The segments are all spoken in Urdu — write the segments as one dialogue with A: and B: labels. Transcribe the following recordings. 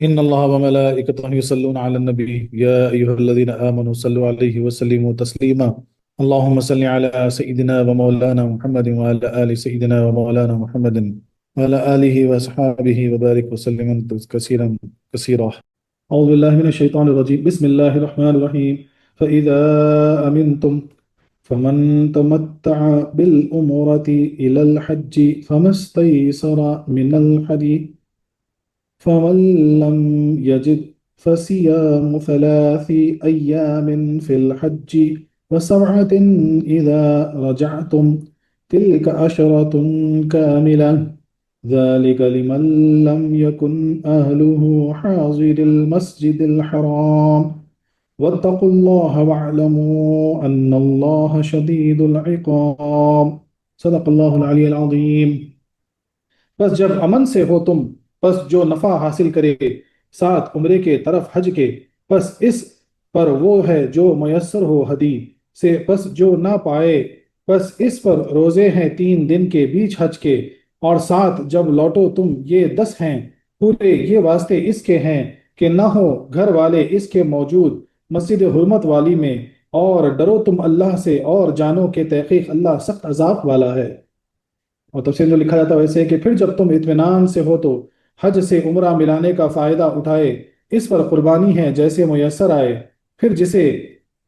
A: إن الله وملائكته يصلون على النبي يا أيها الذين آمنوا صلوا عليه وسلموا تسليما. اللهم صل على سيدنا ومولانا محمد وعلى آل سيدنا ومولانا محمد وعلى آله وأصحابه وبارك وسلم كثيرا كثيرا. أعوذ بالله من الشيطان الرجيم. بسم الله الرحمن الرحيم. فإذا أمنتم فمن تمتع بالأمرة إلى الحج فما استيسر من الحديث فمن لم يجد فصيام 3 أيام في الحج و7 إذا رجعتم تلك 10 كاملة ذلك لمن لم يكن أهله حاضر المسجد الحرام واتقوا الله واعلموا أن الله شديد العقاب. صدق الله العلي العظيم. بس جب امن سے ہو تم، بس جو نفع حاصل کرے ساتھ عمرے کے طرف حج کے، بس اس پر وہ ہے جو میسر ہو ہدی سے، بس جو نہ پائے بس اس پر روزے ہیں 3 دن کے بیچ حج کے، اور ساتھ جب لوٹو تم یہ 10 ہیں پورے، یہ واسطے اس کے ہیں کہ نہ ہو گھر والے اس کے موجود مسجد حرمت والی میں، اور ڈرو تم اللہ سے اور جانو کہ تحقیق اللہ سخت عذاب والا ہے۔ اور تفسیر میں لکھا جاتا ہے ویسے کہ پھر جب تم اطمینان سے ہو تو حج سے عمرہ ملانے کا فائدہ اٹھائے، اس پر قربانی ہے جیسے میسر آئے، پھر جسے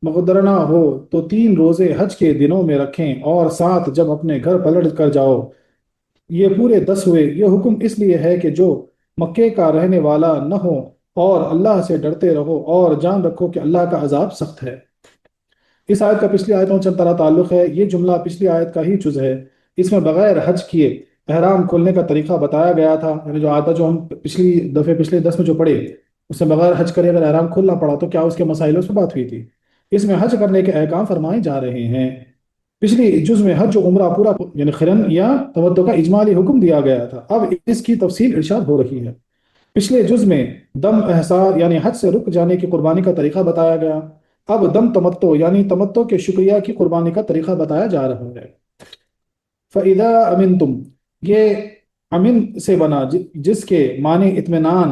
A: مقدر نہ ہو تو 3 روزے حج کے دنوں میں رکھیں، اور ساتھ جب اپنے گھر پلٹ کر جاؤ یہ پورے 10 ہوئے۔ یہ حکم اس لیے ہے کہ جو مکے کا رہنے والا نہ ہو، اور اللہ سے ڈرتے رہو اور جان رکھو کہ اللہ کا عذاب سخت ہے۔ اس آیت کا پچھلی آیتوں سے طرح تعلق ہے۔ یہ جملہ پچھلی آیت کا ہی جز ہے۔ اس میں بغیر حج کیے احرام کھولنے کا طریقہ بتایا گیا تھا، یعنی جو آیت جو ہم پچھلی دفعے پچھلے 10 میں جو پڑھے اس میں بغیر حج کرے اگر احرام کھولنا پڑا تو کیا اس کے مسائل اس پہ بات ہوئی تھی۔ اس میں حج کرنے کے احکام فرمائے جا رہے ہیں۔ پچھلی جز میں حج و عمرہ پورا یعنی قرن یا تمتع کا اجمالی حکم دیا گیا تھا، اب اس کی تفصیل ارشاد ہو رہی ہے۔ پچھلے جز میں دم احصار یعنی حج سے رک جانے کی قربانی کا طریقہ بتایا گیا، اب دم تمتع یعنی تمتع کے شکریہ کی قربانی کا طریقہ بتایا جا رہا ہے۔ فَإِذَا أَمِنْتُمْ، یہ امن سے بنا جس کے معنی اطمینان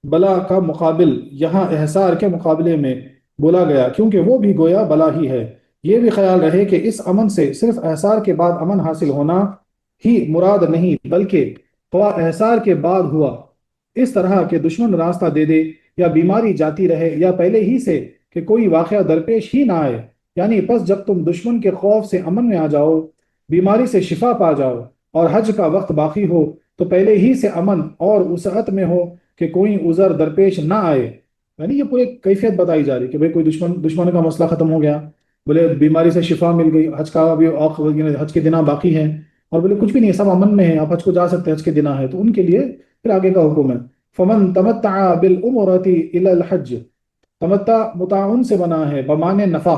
A: بلا کا مقابل یہاں احصار کے مقابلے میں بولا گیا، کیونکہ وہ بھی گویا بلا ہی ہے۔ یہ بھی خیال رہے کہ اس امن سے صرف احصار کے بعد امن حاصل ہونا ہی مراد نہیں، بلکہ خواہ احصار کے بعد ہوا اس طرح کہ دشمن راستہ دے دے، یا بیماری جاتی رہے، یا پہلے ہی سے کہ کوئی واقعہ درپیش ہی نہ آئے، یعنی پس جب تم دشمن کے خوف سے امن میں آ جاؤ، بیماری سے شفا پا جاؤ، اور حج کا وقت باقی ہو، تو پہلے ہی سے امن اور وسعت میں ہو کہ کوئی عذر درپیش نہ آئے۔ یعنی یہ پوری کیفیت بتائی جا رہی کہ بھئی کوئی دشمن کا مسئلہ ختم ہو گیا، بولے بیماری سے شفا مل گئی، حج کا ابھی حج کے دنہ باقی ہیں، اور بولے کچھ بھی نہیں سب امن میں ہیں، آپ حج کو جا سکتے ہیں، حج کے دنہ ہے، تو ان کے لیے پھر آگے کا حکم ہے فمن تمتع بالعمرۃ الی الحج۔ تمتع متعن سے بنا ہے بمعنی نفع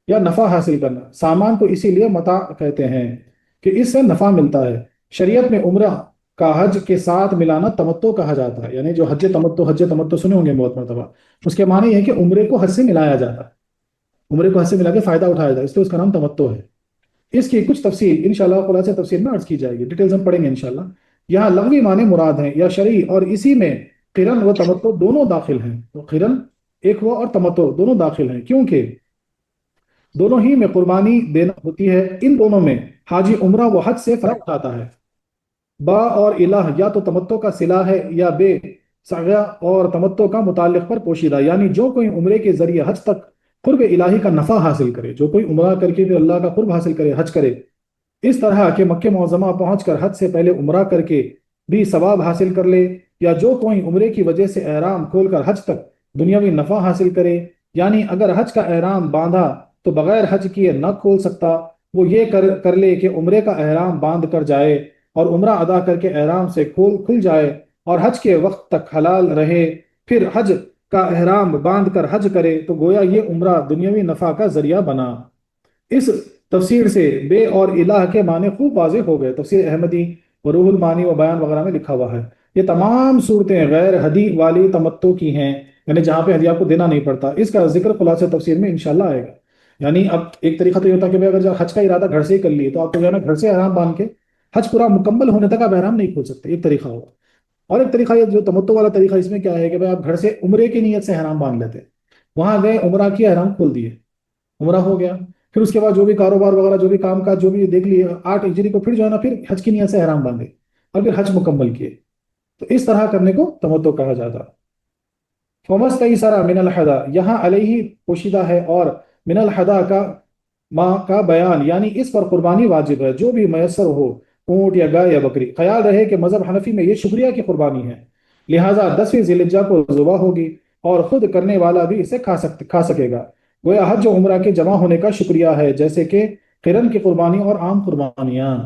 A: یا نفع حاصل کرنا، سامان کو اسی لیے متاع کہتے ہیں کہ اس سے نفع ملتا ہے۔ شریعت میں عمرہ کا حج کے ساتھ ملانا تمتع کہا جاتا ہے، یعنی جو حج تمتع سنے ہوں گے بہت مرتبہ، اس کے معنی یہ ہے کہ عمرے کو حج سے ملایا جاتا ہے، عمرے کو حج سے ملا کے فائدہ اٹھایا جاتا ہے، اس لیے اس کا نام تمتع ہے۔ اس کی کچھ تفصیل انشاءاللہ خلاصہ تفصیل میں عرض کی جائے گی، ڈیٹیلز ہم پڑھیں گے انشاءاللہ۔ یہاں لغوی معنی مراد ہیں یا شرعی، اور اسی میں قرن و تمتع دونوں داخل ہیں، تو قرن ایک ہوا اور تمتع دونوں داخل ہیں، کیونکہ دونوں ہی میں قربانی دینا ہوتی ہے۔ ان دونوں میں حاجی عمرہ و حج سے فرق اٹھاتا ہے۔ با اور الہ یا تو تمتع کا صلہ ہے، یا بے سغا اور تمتع کا متعلق پر پوشیدہ، یعنی جو کوئی عمرے کے ذریعے حج تک قرب الہی کا نفع حاصل کرے، جو کوئی عمرہ کر کے پھر اللہ کا قرب حاصل کرے، حج کرے، اس طرح کہ مکہ معظمہ پہنچ کر حج سے پہلے عمرہ کر کے بھی ثواب حاصل کر لے، یا جو کوئی عمرے کی وجہ سے احرام کھول کر حج تک دنیاوی نفع حاصل کرے، یعنی اگر حج کا احرام باندھا تو بغیر حج کیے نہ کھول سکتا، وہ یہ کر لے کہ عمرے کا احرام باندھ کر جائے اور عمرہ ادا کر کے احرام سے کھل جائے، اور حج کے وقت تک حلال رہے، پھر حج کا احرام باندھ کر حج کرے، تو گویا یہ عمرہ دنیاوی نفع کا ذریعہ بنا۔ اس تفسیر سے بے اور الہ کے معنی خوب واضح ہو گئے، تفسیر احمدی و روح المعانی و بیان وغیرہ میں لکھا ہوا ہے۔ یہ تمام صورتیں غیر ہدی والی تمتع کی ہیں، یعنی جہاں پہ ہدیہ کو دینا نہیں پڑتا۔ اس کا ذکر خلاصہ تفسیر میں انشاءاللہ آئے گا۔ یعنی اب ایک طریقہ تو یہ ہوتا ہے کہ اگر حج کا ارادہ گھر سے ہی کر لیے تو آپ کو جو ہے نا گھر سے احرام باندھ کے حج پورا مکمل ہونے تک آپ احرام نہیں کھول سکتے، ایک طریقہ ہوگا۔ اور ایک طریقہ یہ جو تمتع والا طریقہ، اس میں کیا ہے کہ بھائی آپ گھر سے عمرے کی نیت سے احرام باندھ لیتے، وہاں گئے عمرہ کیا، احرام کھول دیے، عمرہ ہو گیا، پھر اس کے بعد جو بھی کاروبار وغیرہ جو بھی کام کاج جو بھی دیکھ لیے 8 ہجری کو، پھر جو ہے نا پھر حج کی نیت سے احرام باندھے اور پھر حج مکمل کیے، تو اس طرح کرنے کو تمتع کہا جاتا۔ فمس کئی سارا من الحدا، یہاں علیہ پوشیدہ ہے، اور من الحدا کا ماں کا بیان، یعنی اس پر قربانی واجب ہے جو بھی میسر ہو، اونٹ یا گائے یا بکری۔ خیال رہے کہ مذہب حنفی میں یہ شکریہ کی قربانی ہے، لہٰذا 10ویں ذی الحجہ کو ذبح ہوگی، اور خود کرنے والا بھی اسے کھا سکے گا۔ گویا حج و عمرہ کے جمع ہونے کا شکریہ ہے، جیسے کہ قرن کی قربانی اور عام قربانیاں۔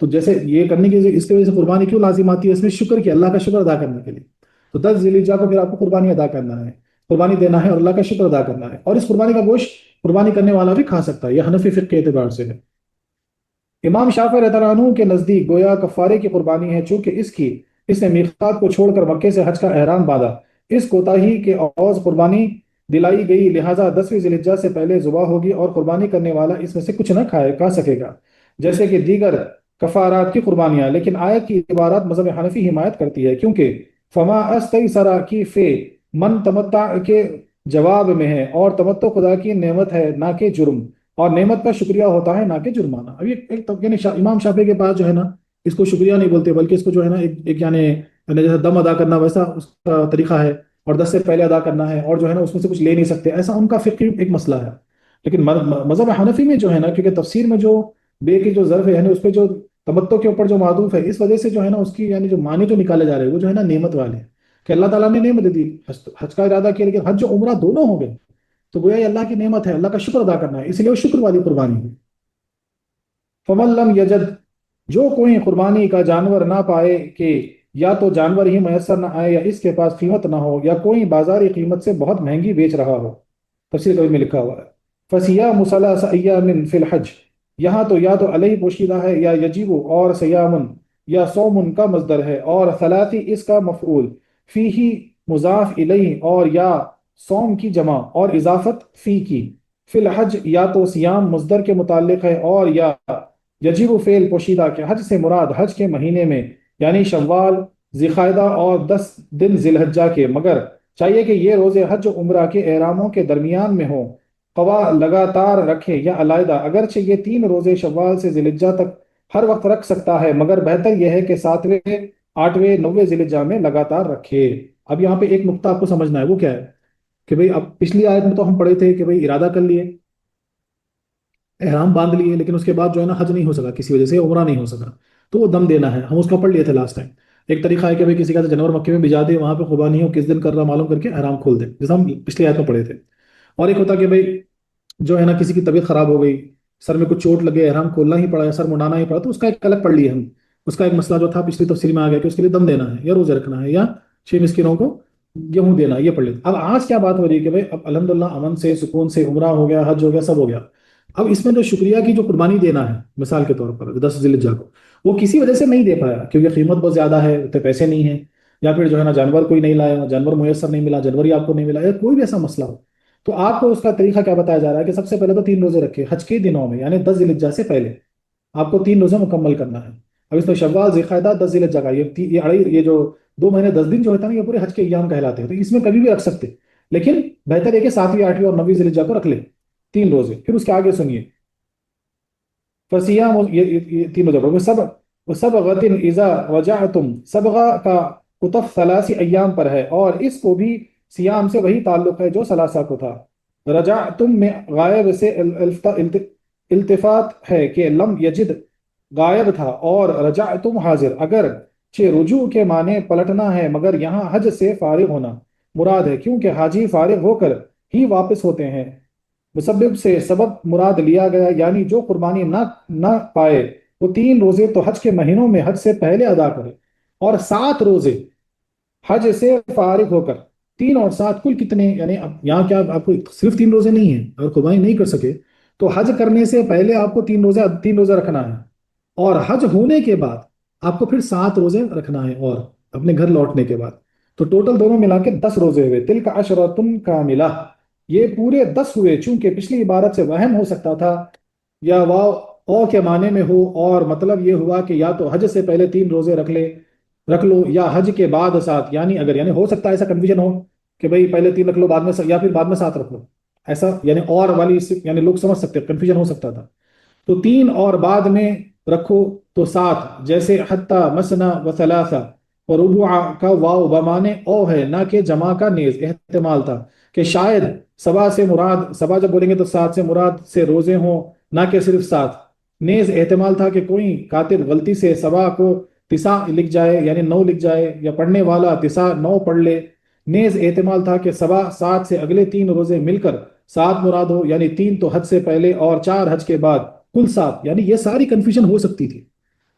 A: تو جیسے یہ کرنے کی اس کی وجہ سے قربانی کیوں لازم آتی ہے، اس میں شکر کی، اللہ کا شکر ادا کرنے کے لیے۔ تو 10 ذی الحجہ کو پھر آپ کو قربانی ادا کرنا ہے، قربانی دینا ہے اور اللہ کا شکر ادا کرنا ہے، اور اس قربانی کا گوشت قربانی کرنے والا بھی کھا سکتا ہے، یہ حنفی فقہ کے اعتبار سے ہے۔ امام شافعی رضی اللہ عنہ کے نزدیک گویا کفارے کی قربانی ہے، چونکہ اس نے میقات کو چھوڑ کر مکے سے حج کا احرام باندھا، اس کوتاہی کے عوض قربانی دلائی گئی، لہٰذا 10ویں ذی الحجہ سے پہلے ذبح ہوگی، اور قربانی کرنے والا اس میں سے کچھ نہ کھا سکے گا، جیسے کہ دیگر کفارات کی قربانیاں۔ لیکن آیت کی عبارات مذہب حنفی حمایت کرتی ہے، کیونکہ فما استیسر کی فے من تمتع کے جواب میں ہے، اور تمتع خدا کی نعمت ہے نہ کہ جرم، اور نعمت کا شکریہ ہوتا ہے نہ کہ جرمانہ۔ اب یہ یعنی امام شافعی کے پاس جو ہے نا اس کو شکریہ نہیں بولتے، بلکہ اس کو جو ہے نا ایک یعنی جیسے دم ادا کرنا ویسا اس کا طریقہ ہے، اور 10 سے پہلے ادا کرنا ہے، اور جو ہے نا اس میں سے کچھ لے نہیں سکتے، ایسا ان کا فقہی ایک مسئلہ ہے۔ لیکن مذہب حنفی میں جو ہے نا، کیونکہ تفسیر میں جو بے کی جو ظرف ہے یعنی اس پہ جو تمتع کے اوپر جو معطوف ہے، اس وجہ سے جو ہے نا اس کی یعنی جو معنی جو نکالے جا رہے ہیں وہ جو ہے نا نعمت والے ہیں، کہ اللہ تعالیٰ نے نعمت دی، حج کا ارادہ کیا، لیکن حج و عمرہ دونوں ہو گئے، تو گویا یہ اللہ کی نعمت ہے، اللہ کا شکر ادا کرنا ہے، اس لیے وہ شکر والی قربانی ہے۔ فمن لم یجد، جو کوئی قربانی کا جانور نہ پائے، کہ یا تو جانور ہی میسر نہ آئے، یا اس کے پاس قیمت نہ ہو، یا کوئی بازاری قیمت سے بہت مہنگی بیچ رہا ہو، تفسیر کبھی میں لکھا ہوا ہے، فصیام ثلاث ایام فی الحج، یہاں تو یا تو علیہ پوشیدہ ہے، یا یجب اور سیامن یا سومن کا مصدر ہے، اور ثلاثی اس کا مفعول، فی مضاف الیہ، اور یا سوم کی جمع اور اضافت فی کی، فی الحج یا تو سیام مصدر کے متعلق ہے، اور یا یجب فعل پوشیدہ کے حج سے مراد حج کے مہینے میں، یعنی شوال، ذی القعدہ اور 10 دن ذی الحجہ کے، مگر چاہیے کہ یہ روزے حج و عمرہ کے احراموں کے درمیان میں ہوں، قوا لگاتار رکھے یا علیحدہ، اگرچہ یہ 3 روزے شوال سے ذی الحجہ تک ہر وقت رکھ سکتا ہے، مگر بہتر یہ ہے کہ 7ویں، 8ویں، 9ویں ذی الحجہ میں لگاتار رکھے۔ اب یہاں پہ ایک نقطہ آپ کو سمجھنا ہے، وہ کیا ہے کہ بھئی اب پچھلی آیت میں تو ہم پڑھے تھے کہ بھئی ارادہ کر لیے، احرام باندھ لیے، لیکن اس کے بعد جو ہے نا حج نہیں ہو سکا، کسی وجہ سے عمرہ نہیں ہو سکا، تو وہ دم دینا ہے، ہم اس کا پڑھ لیے تھے لاسٹ ٹائم۔ ایک طریقہ ہے کہ بھئی کسی کا جانور مکے میں بھجا دے، وہاں پہ قربانی ہو کس دن کر رہا معلوم کر کے احرام کھول دے، جیسا ہم پچھلی آیت میں پڑھے تھے۔ اور ایک ہوتا کہ بھئی جو ہے نا کسی کی طبیعت خراب ہو گئی، سر میں کچھ چوٹ لگے، احرام کھولنا ہی پڑا یا سر منڈانا ہی پڑا، تو اس کا ایک الگ پڑھ لیے ہم، اس کا ایک مسئلہ جو تھا پچھلی تفسیر میں آ گیا کہ اس کے لیے دم دینا ہے یا روزے رکھنا ہے یا 6 مسکینوں کو گیہوں دینا، یہ پڑھ لیتے۔ اب آج کیا بات ہو رہی ہے کہ بھئی اب الحمدللہ امن سے سکون سے عمرہ ہو گیا، حج ہو گیا، سب ہو گیا، اب اس میں جو شکریہ کی جو قربانی دینا ہے، مثال کے طور پر 10 ذی الحجہ کو، وہ کسی وجہ سے نہیں دے پایا، کیونکہ قیمت بہت زیادہ ہے، اتنے پیسے نہیں ہیں، یا پھر جو ہے نا جانور کوئی نہیں لایا، جانور میسر نہیں ملا، جانور ہی آپ کو نہیں ملا، یا کوئی بھی ایسا مسئلہ ہو، تو آپ کو اس کا طریقہ کیا بتایا جا رہا ہے کہ سب سے پہلے تو 3 روزے رکھے حج کے دنوں میں، یعنی 10 ذی الحجہ سے پہلے آپ کو 3 روزے مکمل کرنا ہے۔ اب اس میں شوال، ذی القعدہ، 10 ذی الحجہ کا یہ جو 2 مہینے 10 دن جو ہوتا ہے نا، یہ پورے حج کے ایام کہلاتے ہیں، تو اس میں کبھی بھی رکھ سکتے، لیکن بہتر ہے کہ 7ویں، 8ویں اور 9ویں ذی الحجہ کو رکھ لیں 3 روزے۔ پھر اس کے آگے سنیے، فسیام، یہ 3 روزے سبغۃ اذا رجعتم، سبغہ کا قطف ثلاثی ایام پر ہے، اور اس کو بھی سیام سے وہی تعلق ہے جو ثلاثہ کو تھا۔ رجعتم میں غائب سے التفات ہے کہ لم یجد غائب تھا، اور رجعتم حاضر، اگر رجوع کے معنی پلٹنا ہے، مگر یہاں حج سے فارغ ہونا مراد ہے، کیونکہ حاجی فارغ ہو کر ہی واپس ہوتے ہیں۔ مسبب سے سبب مراد لیا گیا، یعنی جو قربانی نہ پائے وہ 3 روزے تو حج کے مہینوں میں حج سے پہلے ادا کرے، اور 7 روزے حج سے فارغ ہو کر، 3 اور 7 کل کتنے، یعنی اب یہاں کیا آپ کو صرف 3 روزے نہیں ہیں، اگر قربانی نہیں کر سکے تو حج کرنے سے پہلے آپ کو 3 روزے رکھنا ہے، اور حج ہونے کے بعد آپ کو پھر 7 روزے رکھنا ہے، اور اپنے گھر لوٹنے کے بعد، تو ٹوٹل دونوں ملا کے 10 روزے ہوئے، تلک عشرۃ کاملہ، یہ پورے 10 ہوئے، چونکہ پچھلی عبارت سے وہم ہو سکتا تھا یا واو او کے معنی میں ہو، اور مطلب یہ ہوا کہ یا تو حج سے پہلے 3 روزے رکھ لے، رکھ لو، یا حج کے بعد 7، یعنی اگر یعنی ہو سکتا ہے ایسا کنفیوژن ہو کہ بھئی پہلے 3 رکھ لو بعد میں یا پھر بعد میں 7 رکھ لو، ایسا یعنی اور والی یعنی لوگ سمجھ سکتے کنفیوژن ہو سکتا تھا، تو 3 اور بعد میں رکھو تو 7، جیسے حتی مثنا و ثلاثہ، اور ربع کا واو بمانے او ہے نہ کہ جمع کا نیز، احتمال تھا کہ شاید سبا سے مراد، سبا جب بولیں گے تو 7 سے مراد سے روزے ہوں نہ کہ صرف 7، نیز احتمال تھا کہ کوئی کاتب غلطی سے سبا کو تسع لکھ جائے یعنی 9 لکھ جائے، یا پڑھنے والا تسع 9 پڑھ لے، نیز احتمال تھا کہ سبا 7 سے اگلے 3 روزے مل کر 7 مراد ہو، یعنی 3 تو حج سے پہلے اور 4 حج کے بعد، کل 7، یعنی یہ ساری کنفیوژن ہو سکتی تھی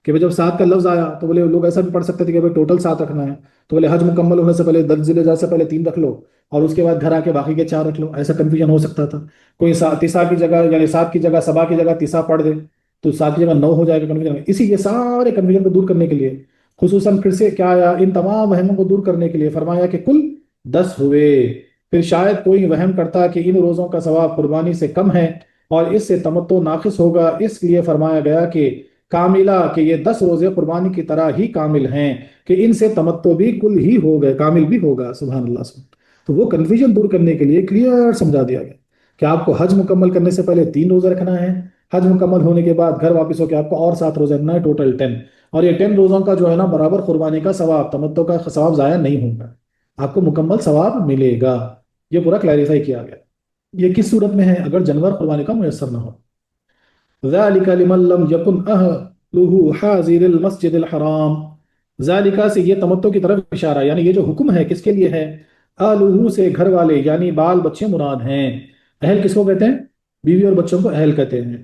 A: کہ جب 7 کا لفظ آیا تو بولے لوگ ایسا بھی پڑھ سکتے تھے کہ بھائی ٹوٹل 7 رکھنا ہے، تو بولے حج مکمل ہونے سے پہلے 10 ذی الحجہ سے پہلے 3 رکھ لو اور اس کے بعد گھر آ کے باقی کے 4 رکھ لو، ایسا کنفیوژن ہو سکتا تھا۔ کوئی تسع کی جگہ یعنی 7 کی جگہ سبا کی جگہ تسع پڑھ دے تو 7 کی جگہ 9 ہو جائے گا کنفیوژن، اسی یہ سارے کنفیوژن کو دور کرنے کے لیے خصوصاً پھر سے کیا آیا، ان تمام وہموں کو دور کرنے کے لیے فرمایا کہ کل 10 ہوئے۔ پھر شاید کوئی وہم کرتا کہ ان روزوں کا ثواب قربانی سے کم ہے اور اس سے تمتع ناقص ہوگا، اس لیے فرمایا گیا کہ کاملہ، کہ یہ 10 روزے قربانی کی طرح ہی کامل ہیں کہ ان سے تمتع بھی کل ہی ہو گئے، کامل بھی ہوگا، سبحان اللہ سبحان۔ تو وہ کنفیوژن دور کرنے کے لیے کلیئر سمجھا دیا گیا کہ آپ کو حج مکمل کرنے سے پہلے 3 روزے رکھنا ہے، حج مکمل ہونے کے بعد گھر واپس ہو کے آپ کو اور 7 روزے رکھنا ہے، ٹوٹل 10، اور یہ 10 روزوں کا جو ہے نا برابر قربانی کا ثواب، تمتع کا ثواب ضائع نہیں ہوگا، آپ کو مکمل ثواب ملے گا۔ یہ پورا کلیریفائی کیا گیا۔ یہ کس صورت میں ہے؟ اگر جانور قربانی کا میسر نہ ہو۔ ذَلِكَ لِمَن لَّمْ يَكُنْ أَهْلُهُ حَاضِرِ الْمَسْجِدِ الْحَرَامِ، ذَلِكَ سے یہ تمتع کی طرف اشارہ، یعنی یہ جو حکم ہے کس کے لیے ہے؟ اہلہ سے گھر والے، یعنی بال بچے مراد ہیں۔ اہل کس کو کہتے ہیں؟ بیوی اور بچوں کو اہل کہتے ہیں۔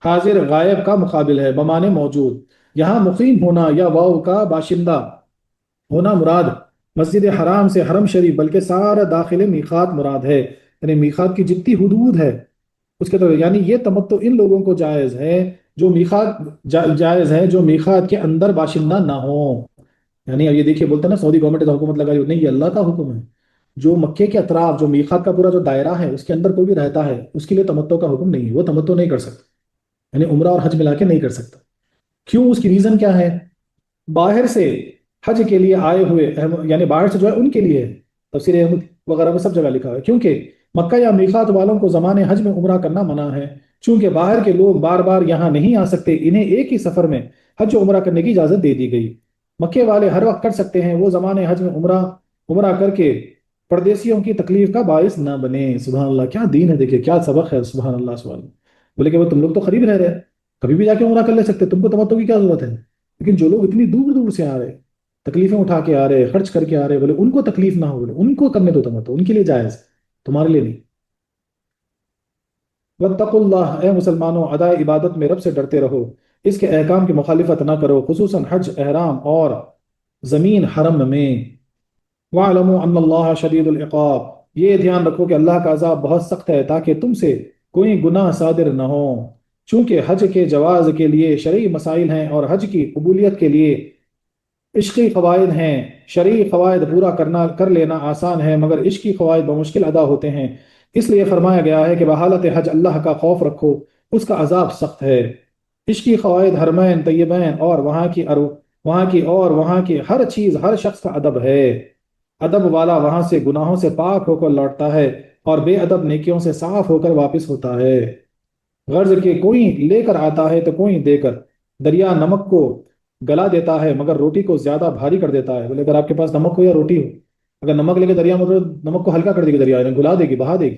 A: حاضر غائب کا مقابل ہے بمانے موجود، یہاں مقیم ہونا یا واو کا باشندہ ہونا مراد مسجد حرام سے حرم شریف بلکہ سارا داخل میقات مراد ہے، یعنی میقات کی جتنی حدود ہے اس کے طور، یعنی یہ تمتع ان لوگوں کو جائز ہے جو میقات جائز ہے جو میقات کے اندر باشندہ نہ ہو، یعنی اب یہ دیکھیے بولتے ہیں نا سعودی گورنمنٹ نے حکومت لگائی، نہیں، یہ اللہ کا حکم ہے، جو مکے کے اطراف جو میقات کا پورا جو دائرہ ہے اس کے اندر کوئی بھی رہتا ہے اس کے لیے تمتع کا حکم نہیں ہے، وہ تمتع نہیں کر سکتا، یعنی عمرہ اور حج ملا کے نہیں کر سکتا۔ کیوں؟ اس کی ریزن کیا ہے؟ باہر سے حج کے لیے آئے ہوئے یعنی باہر سے جو ہے ان کے لیے، تفسیر احمد وغیرہ میں سب جگہ لکھا ہے، کیونکہ مکہ یا میقات والوں کو زمان حج میں عمرہ کرنا منع ہے، چونکہ باہر کے لوگ بار بار یہاں نہیں آ سکتے، انہیں ایک ہی سفر میں حج و عمرہ کرنے کی اجازت دے دی گئی۔ مکے والے ہر وقت کر سکتے ہیں، وہ زمان حج میں عمرہ کر کے پردیسیوں کی تکلیف کا باعث نہ بنے۔ سبحان اللہ، کیا دین ہے، دیکھیں کیا سبق ہے، سبحان اللہ سبحان اللہ۔ بولے کہ وہ تم لوگ تو قریب رہ رہے ہیں، کبھی بھی جا کے عمرہ کر لے سکتے، تم کو تمتع کی کیا ضرورت ہے؟ لیکن جو لوگ اتنی دور دور سے آ رہے، تکلیفیں اٹھا کے آ رہے، خرچ کر کے آ رہے، بولے ان کو تکلیف نہ ہو، بولے ان کو کرنے دو تمتع، ان کے لیے جائز، تمہارے لیے نہیں۔ واتقوا اللہ، اے مسلمانوں ادائے عبادت میں رب سے ڈرتے رہو، اس کے احکام کی مخالفت نہ کرو، خصوصاً حج احرام اور زمین حرم میں۔ وَاعْلَمُوا أَنَّ اللَّهَ شَدِيدُ الْعِقَابِ، یہ دھیان رکھو کہ اللہ کا عذاب بہت سخت ہے تاکہ تم سے کوئی گناہ صادر نہ ہو، چونکہ حج کے جواز کے لیے شرعی مسائل ہیں اور حج کی قبولیت کے لیے عشقی قواعد ہیں۔ شرعی قواعد پورا کر لینا آسان ہے مگر عشقی قواعد بمشکل ادا ہوتے ہیں، اس لیے فرمایا گیا ہے کہ بحالت حج اللہ کا خوف رکھو، اس کا عذاب سخت ہے۔ عشقی قواعد حرمین طیبین اور وہاں کی ہر چیز، ہر شخص کا ادب ہے، ادب والا وہاں سے گناہوں سے پاک ہو کر لوٹتا ہے اور بے ادب نیکیوں سے صاف ہو کر واپس ہوتا ہے۔ غرض کہ کوئی لے کر آتا ہے تو کوئی دے کر، دریا نمک کو گلا دیتا ہے مگر روٹی کو زیادہ بھاری کر دیتا ہے۔ بولے اگر آپ کے پاس نمک ہو یا روٹی ہو، اگر نمک لے کے دریا میں نمک کو ہلکا کر دے گی، دریا یعنی گلا دے گی، بہا دے گی،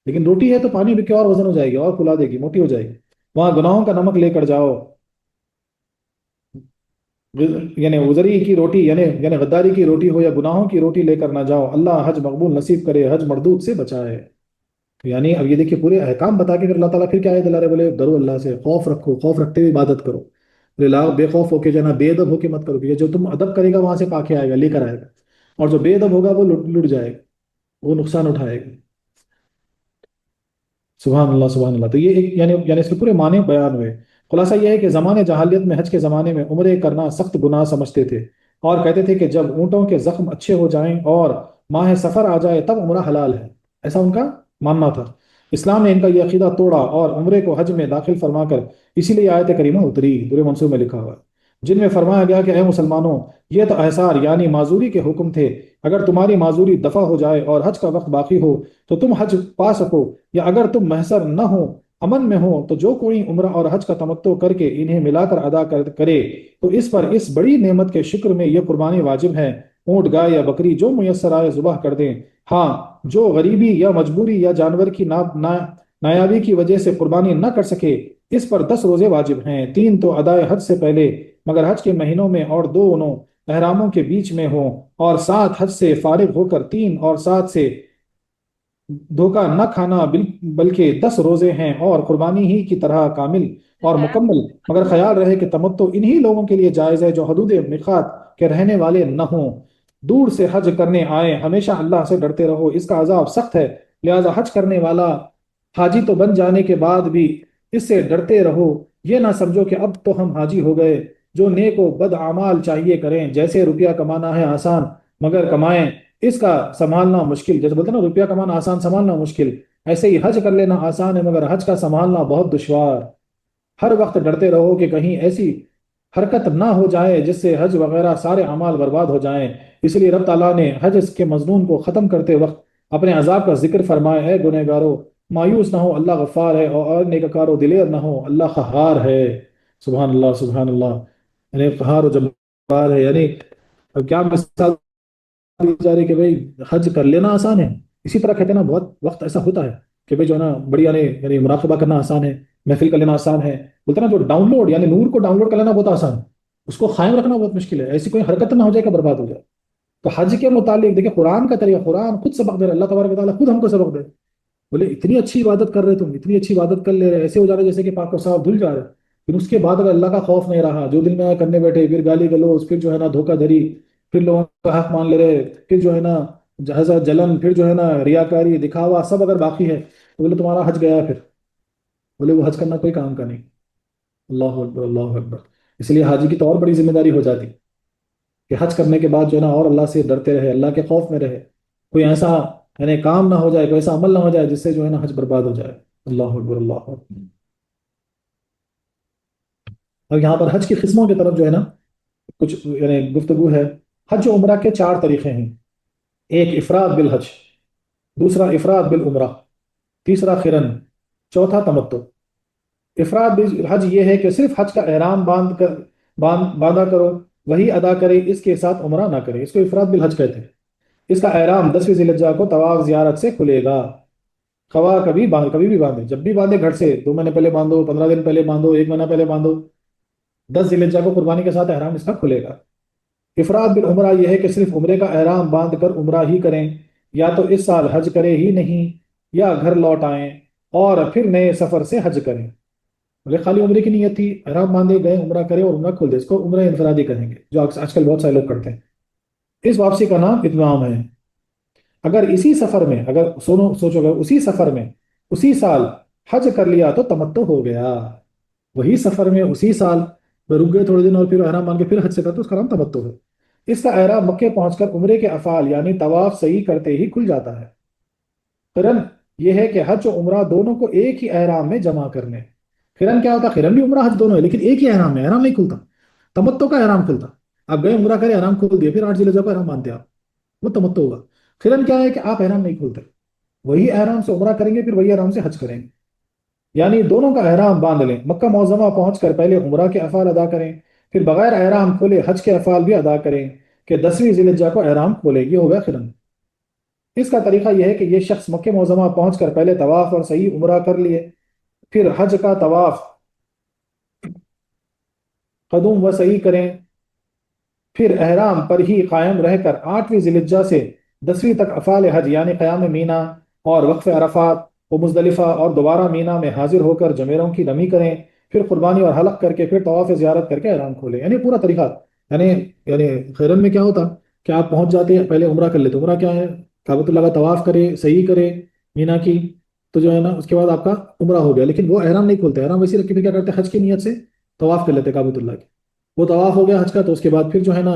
A: لیکن روٹی ہے تو پانی بھی کے اور وزن ہو جائے گی اور پھلا دے گی، موٹی ہو جائے گی۔ وہاں گناہوں کا نمک لے کر جاؤ، یعنی وزری کی روٹی یعنی غداری کی روٹی ہو یا گناہوں کی روٹی لے کر نہ جاؤ، اللہ حج مقبول نصیب کرے، حج مردود سے بچائے۔ یعنی اب یہ دیکھیے پورے احکام بتا کے پھر اللہ تعالیٰ پھر کیا ہے دلا رہے، بولے ڈرو اللہ سے، خوف رکھو، خوف رکھتے ہوئے عبادت کرو، بے خوف ہو کے جانا، بے ادب ہو کے مت کرو، کیونکہ جو تم ادب کرے گا وہاں سے پا کے آئے گا، لے کر آئے گا، اور جو بے ادب ہوگا وہ لٹ جائے گا، وہ نقصان اٹھائے گا۔ سبحان اللہ سبحان اللہ۔ تو یہ ایک یعنی اس کے پورے معنی بیان ہوئے۔ خلاصہ یہ ہے کہ زمانے جاہلیت میں حج کے زمانے میں عمرے کرنا سخت گناہ سمجھتے تھے اور کہتے تھے کہ جب اونٹوں کے زخم اچھے ہو جائیں اور ماہ سفر آ جائے تب عمرہ حلال ہے، ایسا ان کا ماننا تھا۔ اسلام نے ان کا یہ عقیدہ توڑا اور عمرے کو حج میں داخل فرما کر اسی لیے آیت کریمہ اتری، پورے منصوب میں لکھا ہوا ہے۔ جن میں فرمایا گیا کہ اے مسلمانوں، یہ تو احصار یعنی معذوری کے حکم تھے، اگر تمہاری معذوری دفع ہو جائے اور حج کا وقت باقی ہو تو تم حج پا سکو، یا اگر تم محصر نہ ہو، امن میں ہو، تو جو کوئی عمرہ اور حج کا تمتع کر کے انہیں ملا کر ادا کرے تو اس پر اس بڑی نعمت کے شکر میں یہ قربانی واجب ہے، اونٹ، گائے یا بکری جو میسر آئے ذبح کر دیں۔ ہاں، جو غریبی یا مجبوری یا جانور کی نایابی کی وجہ سے قربانی نہ کر سکے، اس پر 10 روزے واجب ہیں، 3 تو ادائے حج سے پہلے مگر حج کے مہینوں میں، اور 2 احراموں کے بیچ میں ہوں، اور 7 حج سے فارغ ہو کر 3 اور 7 سے دھوکہ نہ کھانا، بلکہ 10 روزے ہیں اور قربانی ہی کی طرح کامل اور مکمل، مگر خیال رہے کہ تمتع انہی لوگوں کے لیے جائز ہے جو حدود میقات کے رہنے والے نہ ہوں۔ دور سے حج کرنے آئے، ہمیشہ اللہ سے ڈرتے رہو، اس کا عذاب سخت ہے، لہذا حج کرنے والا حاجی تو بن جانے کے بعد بھی اس سے ڈرتے رہو، یہ نہ سمجھو کہ اب تو ہم حاجی ہو گئے۔ جو نیک و بد اعمال چاہیے کریں، جیسے روپیہ کمانا ہے آسان مگر کمائیں اس کا سنبھالنا مشکل، جیسے بولتے ہیں نا روپیہ کمانا آسان سنبھالنا مشکل، ایسے ہی حج کر لینا آسان ہے مگر حج کا سنبھالنا بہت دشوار۔ ہر وقت ڈرتے رہو کہ کہیں ایسی حرکت نہ ہو جائے جس سے حج وغیرہ سارے اعمال برباد ہو جائیں۔ اس لیے رب تعالیٰ نے حج کے مضمون کو ختم کرتے وقت اپنے عذاب کا ذکر فرمایا، اے گنہگارو مایوس نہ ہو، اللہ غفار ہے، اور نیککارو دلیر نہ ہو، اللہ قہار ہے۔ سبحان اللہ، سبحان اللہ، یعنی قہار و جبار ہے، یعنی اب کیا مثال دی جا رہی ہے کہ بھائی حج کر لینا آسان ہے، اسی طرح کہتے ہیں نا بہت وقت ایسا ہوتا ہے کہ بھائی جو ہے نا بڑی یعنی مراقبہ کرنا آسان ہے، محفل کر لینا آسان ہے، بولتے ہیں نا جو ڈاؤن لوڈ یعنی نور کو ڈاؤن لوڈ کر لینا بہت آسان ہے، اس کو قائم رکھنا بہت مشکل ہے، ایسی کوئی حرکت نہ ہو جائے کہ برباد ہو جائے۔ تو حج کے متعلق دیکھیں قرآن کا طریقہ، قرآن خود سبق دے رہا ہے، اللہ تبارک و تعالیٰ خود ہم کو سبق دے رہا ہے۔ بولے اتنی اچھی عبادت کر رہے تم، اتنی اچھی عبادت کر لے رہے، ایسے ہو جا رہے جیسے کہ پاک و صاف دھل جا رہے، پھر اس کے بعد اگر اللہ کا خوف نہیں رہا، جو دل میں کرنے بیٹھے، پھر گالی گلوز، پھر جو ہے نا دھوکہ دھڑی، پھر لوگوں کا حق مان لے رہے، پھر جو ہے نا جہازہ جلن، پھر جو ہے نا ریاکاری دکھاوا سب اگر باقی ہے تو بولے تمہارا حج گیا پھر، بولے وہ حج کرنا کوئی کام کا نہیں۔ اللہ اکبر، اللہ اکبر۔ اس لیے حاجی کی تو اور بڑی ذمہ داری ہو جاتی کہ حج کرنے کے بعد جو ہے نا اور اللہ سے ڈرتے رہے، اللہ کے خوف میں رہے، کوئی ایسا یعنی کام نہ ہو جائے، کوئی ایسا عمل نہ ہو جائے جس سے جو ہے نا حج برباد ہو جائے۔ اللہ اکبر، اللہ اکبر۔ اور یہاں پر حج کی قسموں کی طرف جو ہے نا کچھ یعنی گفتگو ہے۔ حج و عمرہ کے 4 طریقے ہیں، ایک افراد بالحج، دوسرا افراد بالعمرہ، تیسرا قرن، چوتھا تمتع۔ افراد بالحج یہ ہے کہ صرف حج کا احرام باندھا کرو، وہی ادا کرے، اس کے ساتھ عمرہ نہ کرے، اس کو افراد بالحج کہتے ہیں۔ اس کا احرام 10ویں ذی الحجہ کو طواف زیارت سے کھلے گا، خواہ کبھی بھی باندھے، جب بھی باندھے، گھر سے 2 مہینے پہلے باندھو، 15 دن پہلے باندھو، 1 مہینہ پہلے باندھو، 10 ذی الحجہ کو قربانی کے ساتھ احرام اس کا کھلے گا۔ افراد بالعمرہ یہ ہے کہ صرف عمرے کا احرام باندھ کر عمرہ ہی کریں، یا تو اس سال حج کرے ہی نہیں، یا گھر لوٹ آئیں اور پھر نئے سفر سے حج کریں۔ بولے خالی عمرے کی نیت تھی، احرام باندھے گئے، عمرہ کرے اور عمرہ کھول دے، اس کو عمرہ انفرادی کہیں گے، جو آج کل بہت سارے لوگ کرتے ہیں۔ اس واپسی کا نام اتمام ہے۔ اگر اسی سفر میں، اگر سوچو اگر اسی سفر میں اسی سال حج کر لیا تو تمتع ہو گیا، وہی سفر میں اسی سال میں رک گئے تھوڑے دن اور پھر احرام مان کے پھر حج سے کرتے، اس کا نام تمتع ہے۔ اس کا احرام مکے پہنچ کر عمرے کے افعال یعنی طواف صحیح کرتے ہی کھل جاتا ہے۔ قرن یہ ہے کہ حج و عمرہ دونوں کو ایک ہی احرام میں جمع کر لیں۔ قرن کیا ہوتا ہے؟ قرن بھی عمرہ حج دونوں ہے لیکن ایک ہی احرام میں، احرام نہیں کھلتا، تمتع کا احرام کھلتا۔ آپ گئے عمرہ کرے، احرام کھول دیا، پھر 8 ذی الحجہ کو احرام باندھتے آپ، وہ تمتع ہوگا۔ قرن کیا ہے کہ آپ احرام نہیں کھولتے، وہی احرام سے عمرہ کریں گے پھر وہی احرام سے حج کریں گے، یعنی دونوں کا احرام باندھ لیں، مکہ معظمہ پہنچ کر پہلے عمرہ کے افعال ادا کریں، پھر بغیر احرام کھولے حج کے افعال بھی ادا کریں کہ 10ویں ذی الحجہ کو احرام کھولے، یہ ہو گیا قرن۔ اس کا طریقہ یہ ہے کہ یہ شخص مکہ معظمہ پہنچ کر پہلے طواف اور صحیح عمرہ کر لیے، پھر حج کا طواف قدوم و صحیح کریں، پھر احرام پر ہی قائم رہ کر 8ویں ذی الحجہ سے 10ویں تک افعال حج یعنی قیام مینا اور وقف عرفات و مزدلفہ اور دوبارہ مینا میں حاضر ہو کر جمیروں کی رمی کریں، پھر قربانی اور حلق کر کے پھر طواف زیارت کر کے احرام کھولیں، یعنی پورا طریقہ۔ یعنی یعنی خیرن میں کیا ہوتا کہ آپ پہنچ جاتے ہیں، پہلے عمرہ کر لیتے، عمرہ کیا ہے؟ کعبۃ اللہ کا طواف کرے، صحیح کرے مینا کی، تو جو ہے نا اس کے بعد آپ کا عمرہ ہو گیا، لیکن وہ احرام نہیں کھولتے، احرام ویسے رکھ کے پھر کیا کرتے ہیں؟ حج کی نیت سے طواف کر لیتے کعبۃ اللہ کی، وہ طواف ہو گیا حج کا، تو اس کے بعد پھر جو ہے نا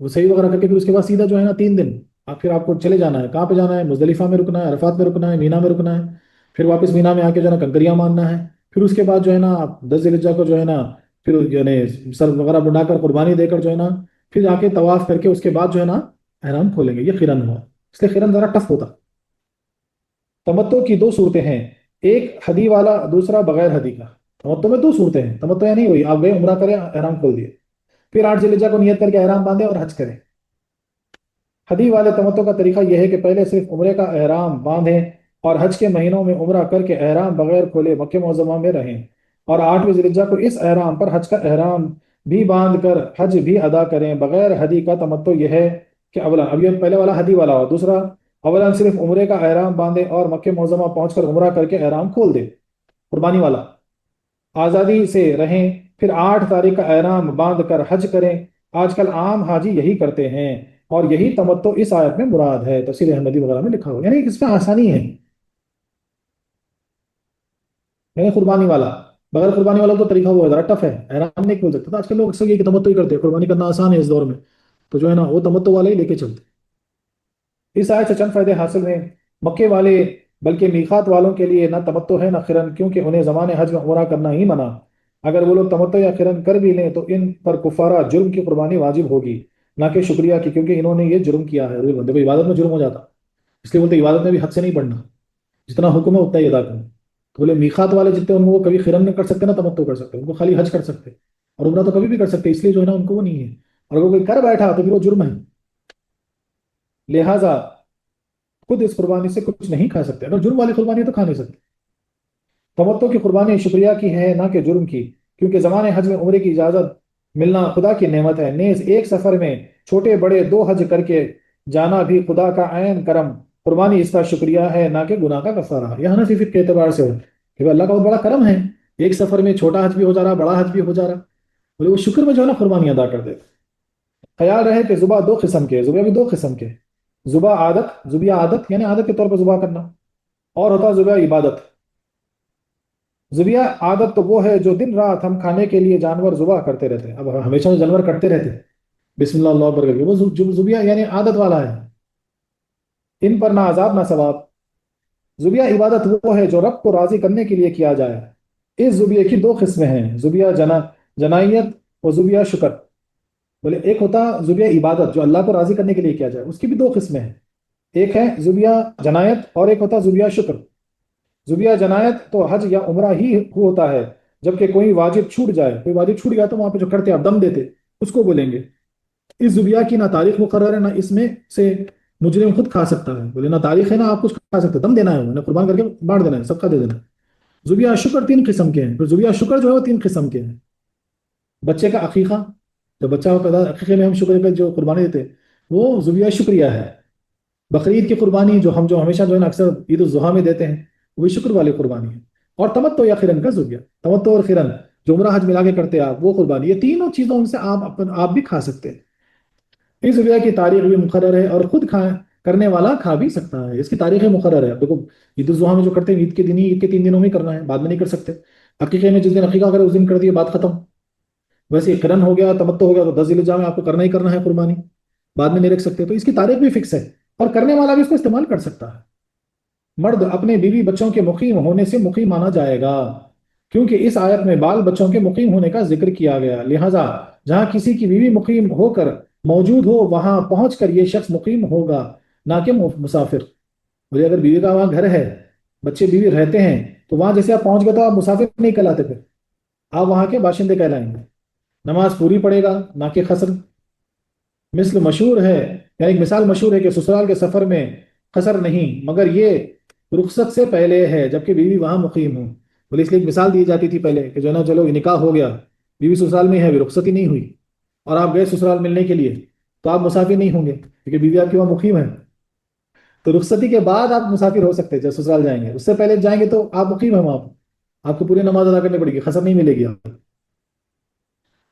A: وہ صحیح وغیرہ کر کے پھر اس کے بعد سیدھا جو ہے نا 3 دن پھر آپ کو چلے جانا ہے، کہاں پہ جانا ہے؟ مزدلفہ میں رکنا ہے، عرفات میں رکنا ہے، مینا میں رکنا ہے، پھر واپس مینا میں آ کے جو ہے نا کنکریاں مارنا ہے، پھر اس کے بعد جو ہے نا آپ 10 ذی الحجہ کو جو ہے نا پھر یعنی سر وغیرہ بنا کر قربانی دے کر جو ہے نا پھر آ کے طواف کر کے اس کے بعد جو ہے نا احرام کھولیں گے، یہ قرن ہوا، اس لیے قرن ذرا ٹف ہوتا۔ تمتع کی دو صورتیں ہیں، ایک ہدی والا، دوسرا بغیر ہدی کا۔ تمتع میں دو صورتیں ہیں، تمتع یعنی وہی آپ گئے عمرہ کریں احرام کھول دیے، پھر 8 ذی الحجہ کو نیت کر کے احرام باندھے اور حج کریں۔ حدی والے تمتع کا طریقہ یہ ہے کہ پہلے صرف عمرے کا احرام باندھیں اور حج کے مہینوں میں عمرہ کر کے احرام بغیر کھولے مکہ معظمہ میں رہیں، اور 8ویں ذی الحجہ کو اس احرام پر حج کا احرام بھی باندھ کر حج بھی ادا کریں۔ بغیر حدی کا تمتع یہ ہے کہ اولا، اب یہ پہلے والا حدی والا ہو، دوسرا اولا صرف عمرے کا احرام باندھے اور مکہ معظمہ پہنچ کر عمرہ کر کے احرام کھول دے، قربانی والا، آزادی سے رہیں، پھر 8 تاریخ کا احرام باندھ کر حج کریں۔ آج کل عام حاجی یہی کرتے ہیں، اور یہی تمتع اس آیت میں مراد ہے، تفسیر احمدی وغیرہ میں لکھا ہوا، یعنی اس میں آسانی ہے، یعنی قربانی والا۔ بغیر قربانی والا تو طریقہ وہ ذرا ٹف ہے، احرام نہیں کھول سکتا تھا، آج کل لوگ اکثر یہ کہ تمتع ہی کرتے ہیں، قربانی کرنا آسان ہے اس دور میں، تو جو ہے نا وہ تمتع والا ہی لے کے چلتے۔ اس آیت سے چند فائدے حاصل ہیں۔ مکے والے بلکہ میقات والوں کے لیے نہ تمتع ہے نہ قرن، کیونکہ انہیں زمان حج میں عمرہ کرنا ہی منع۔ اگر وہ لوگ تمتع یا قرن کر بھی لیں تو ان پر کفارہ جرم کی قربانی واجب ہوگی، نہ کہ شکریہ کی، کیونکہ انہوں نے یہ جرم کیا ہے۔ دیکھو عبادت میں جرم ہو جاتا، اس لیے بولتے عبادت میں بھی حد سے نہیں بڑھنا، جتنا حکم ہے اتنا ہی ادا کرنا۔ تو بولے میقات والے جتنے ان کو وہ کبھی قرن نہیں کر سکتے نہ تمتع کر سکتے، ان کو خالی حج کر سکتے، اور عمرہ تو کبھی بھی کر سکتے، اس لیے جو ہے نا ان کو وہ نہیں ہے، اور اگر کوئی کر بیٹھا تو پھر وہ جرم ہے، لہٰذا خود اس قربانی سے کچھ نہیں کھا سکتے، اگر جرم والی قربانی ہے تو کھا نہیں سکتے۔ تمتع کی قربانی شکریہ کی ہے نہ کہ جرم کی، کیونکہ زمان حج میں عمرے کی اجازت ملنا خدا کی نعمت ہے، نیز ایک سفر میں چھوٹے بڑے 2 حج کر کے جانا بھی خدا کا عین کرم، قربانی اس کا شکریہ ہے نہ کہ گناہ کا کفارہ۔ یہ حنفی فقہ کے اعتبار سے ہو کہ اللہ کا بہت بڑا کرم ہے، ایک سفر میں چھوٹا حج بھی ہو جا رہا، بڑا حج بھی ہو جا رہا، بولے وہ شکر میں جو ہے نا قربانی ادا کر دیتے۔ خیال رہے کہ ذبح 2 قسم کے، ذبح بھی 2 قسم کے، ذبح عادت، ذبیہ عادت یعنی عادت کے طور پر ذبح کرنا، اور ہوتا ہے ذبح عبادت۔ ذبیہ عادت تو وہ ہے جو دن رات ہم کھانے کے لیے جانور ذبح کرتے رہتے ہیں، اب ہمیشہ جو جانور کرتے رہتے ہیں بسم اللہ اللہ اکبر کر کے، وہ ذبیہ یعنی عادت والا ہے، ان پر نہ عذاب نہ ثواب۔ ذبیہ عبادت وہ ہے جو رب کو راضی کرنے کے لیے کیا جائے۔ اس ذبیہ کی 2 قسمیں ہیں، ذبیہ جنائیت اور ذبیہ شکر۔ بولے ایک ہوتا ذبیہ عبادت جو اللہ کو راضی کرنے کے لیے کیا جائے، اس کی بھی 2 قسمیں ہیں، ایک ہے ذبیہ جنایت اور ایک ہوتا ذبیہ شکر۔ ذبیہ جنایت تو حج یا عمرہ ہی ہوتا ہے، جبکہ کوئی واجب چھوٹ جائے، کوئی واجب چھوٹ گیا تو وہاں پہ جو کرتے آپ دم دیتے اس کو بولیں گے۔ اس ذبیہ کی نہ تاریخ مقرر ہے، نہ اس میں سے مجرم خود کھا سکتا ہے، بولے نہ تاریخ ہے نہ آپ کچھ کھا سکتے، دم دینا ہے، انہیں قربان کر کے بانٹ دینا ہے، صدقہ دے دینا ہے۔ ذبیہ شکر 3 قسم کے ہیں، پھر ذبیہ شکر جو ہے وہ 3 قسم کے ہیں۔ بچے کا عقیقہ، جب بچہ ہو پیدا، عقیقے میں ہم شکر پہ جو قربانی دیتے وہ ذبیہ شکریہ ہے۔ بقرعید کی قربانی جو ہمیشہ جو ہے نا اکثر عید الاضحیٰ میں دیتے ہیں، وہی شکر والی قربانی ہے۔ اور تمتع یا قرن کا ذبیہ، تمتع اور قرن جو عمرہ حج ملا کے کرتے ہیں آپ، وہ قربانی، یہ تینوں چیزوں سے آپ بھی کھا سکتے ہیں۔ اس ذبیہ کی تاریخ بھی مقرر ہے، اور خود کرنے والا کھا بھی سکتا ہے، اس کی تاریخ مقرر ہے۔ اب دیکھو عید الاضحیٰ میں جو کرتے ہیں عید کے دن ہی، عید کے 3 دنوں میں ہی کرنا ہے، بعد میں نہیں کر سکتے۔ عقیقے میں جس دن عقیقہ کرے اس دن کر دیے، بات ختم۔ ویسے قرن ہو گیا، تمتع ہو گیا، تو 10 ذی الحجہ میں آپ کو کرنا ہی کرنا ہے قربانی، بعد میں نہیں رکھ سکتے، تو اس کی تاریخ بھی فکس ہے، اور کرنے والا بھی اس کو استعمال کر سکتا ہے۔ مرد اپنے بیوی بچوں کے مقیم ہونے سے مقیم مانا جائے گا، کیونکہ اس آیت میں بال بچوں کے مقیم ہونے کا ذکر کیا گیا، لہذا جہاں کسی کی بیوی مقیم ہو کر موجود ہو وہاں پہنچ کر یہ شخص مقیم ہوگا، نہ کہ مسافر۔ مجھے اگر بیوی کا وہاں گھر ہے، بچے بیوی رہتے ہیں، تو وہاں جیسے آپ پہنچ گئے تو آپ مسافر نہیں کہلاتے، پھر آپ وہاں کے باشندے کہلائیں گے۔ نماز پوری پڑے گا نہ کہ قصر۔ مثل مشہور ہے، یعنی ایک مثال مشہور ہے کہ سسرال کے سفر میں قصر نہیں، مگر یہ رخصت سے پہلے ہے جبکہ بیوی وہاں مقیم ہو۔ بولے اس لیے ایک مثال دی جاتی تھی پہلے کہ جو ہے نا چلو نکاح ہو گیا، بیوی سسرال میں ہے، ابھی رخصت ہی نہیں ہوئی، اور آپ گئے سسرال ملنے کے لیے، تو آپ مسافر نہیں ہوں گے کیونکہ بیوی آپ کی وہاں مقیم ہے۔ تو رخصتی کے بعد آپ مسافر ہو سکتے ہیں، جب سسرال جائیں گے، اس سے پہلے جائیں گے تو آپ مقیم ہیں وہاں پر، آپ کو پوری نماز ادا کرنی پڑے گی، قصر نہیں ملے گی آپ کو۔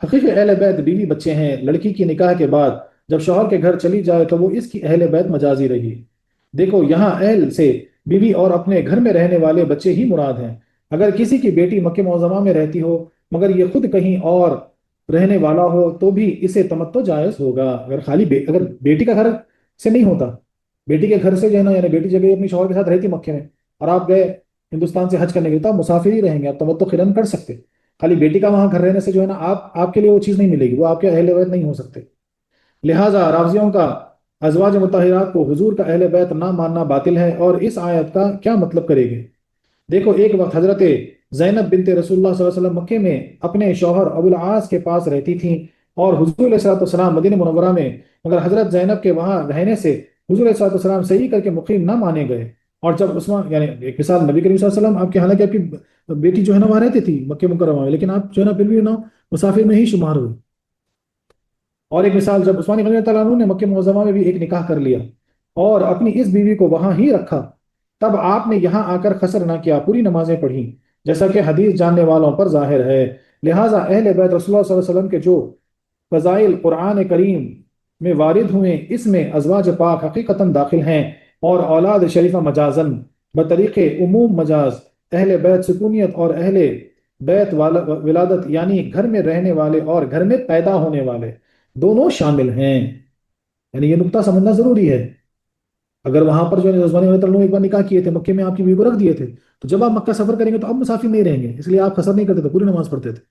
A: حقیقی اہل بیت بیوی بچے ہیں، لڑکی کی نکاح کے بعد جب شوہر کے گھر چلی جائے تو وہ اس کی اہل بیت مجازی رہی۔ دیکھو یہاں اہل سے بیوی اور اپنے گھر میں رہنے والے بچے ہی مراد ہیں۔ اگر کسی کی بیٹی مکہ معظمہ میں رہتی ہو مگر یہ خود کہیں اور رہنے والا ہو تو بھی اسے تمتع جائز ہوگا۔ اگر بیٹی کا گھر سے نہیں ہوتا، بیٹی کے گھر سے جو ہے نا، یعنی بیٹی جب اپنی شوہر کے ساتھ رہتی مکے میں اور آپ گئے ہندوستان سے حج کرنے کے لیے، تو آپ مسافر ہی رہیں گے، آپ تمتع قران کر سکتے۔ خالی بیٹی کا وہاں گھر رہنے سے جو ہے نا آپ کے لیے وہ چیز نہیں ملے گی، وہ آپ کے اہل بیت نہیں ہو سکتے۔ لہٰذا رافضیوں کا ازواج مطہرات کو حضور کا اہل بیت نہ ماننا باطل ہے۔ اور اس آیت کا کیا مطلب کرے گے؟ دیکھو، ایک وقت حضرت زینب بنت رسول اللہ صلی اللہ علیہ وسلم مکے میں اپنے شوہر ابو العاص کے پاس رہتی تھیں، اور حضور علیہ الصلوۃ والسلام مدینہ منورہ میں، مگر حضرت زینب کے وہاں رہنے سے حضور علیہ الصلوۃ والسلام صحیح کر کے مقیم نہ مانے گئے۔ اور جب عثمان، یعنی ایک مثال، نبی کریم صلی اللہ علیہ وسلم آپ کے، حالانکہ آپ کی بیٹی جو ہے نا وہاں رہتی تھی مکہ مکرمہ میں، لیکن آپ جو ہے نا پھر بھی نا مسافر میں ہی شمار ہوئے۔ اور ایک مثال، جب عثمان غنی اللہ عنہ نے مکہ معظمہ میں بھی ایک نکاح کر لیا اور اپنی اس بیوی کو وہاں ہی رکھا، تب آپ نے یہاں آ کر قصر نہ کیا، پوری نمازیں پڑھی، جیسا کہ حدیث جاننے والوں پر ظاہر ہے۔ لہٰذا اہل بیت رسول اللہ صلی اللہ علیہ وسلم کے جو فضائل قرآن کریم میں وارد ہوئے، اس میں ازواج پاک حقیقتاً داخل ہیں، اور اولاد شریفہ مجازن بطریق عموم مجاز اہل بیت سکونیت اور اہل بیت ولادت، یعنی گھر میں رہنے والے اور گھر میں پیدا ہونے والے دونوں شامل ہیں۔ یعنی یہ نقطہ سمجھنا ضروری ہے۔ اگر وہاں پر جو ہے عثمان رضی اللہ عنہ ایک بار نکاح کیے تھے، مکے میں آپ کی بیوی کو رکھ دیے تھے، تو جب آپ مکہ سفر کریں گے تو اب مسافر نہیں رہیں گے، اس لیے آپ قصر نہیں کرتے تھے، پوری نماز پڑھتے تھے۔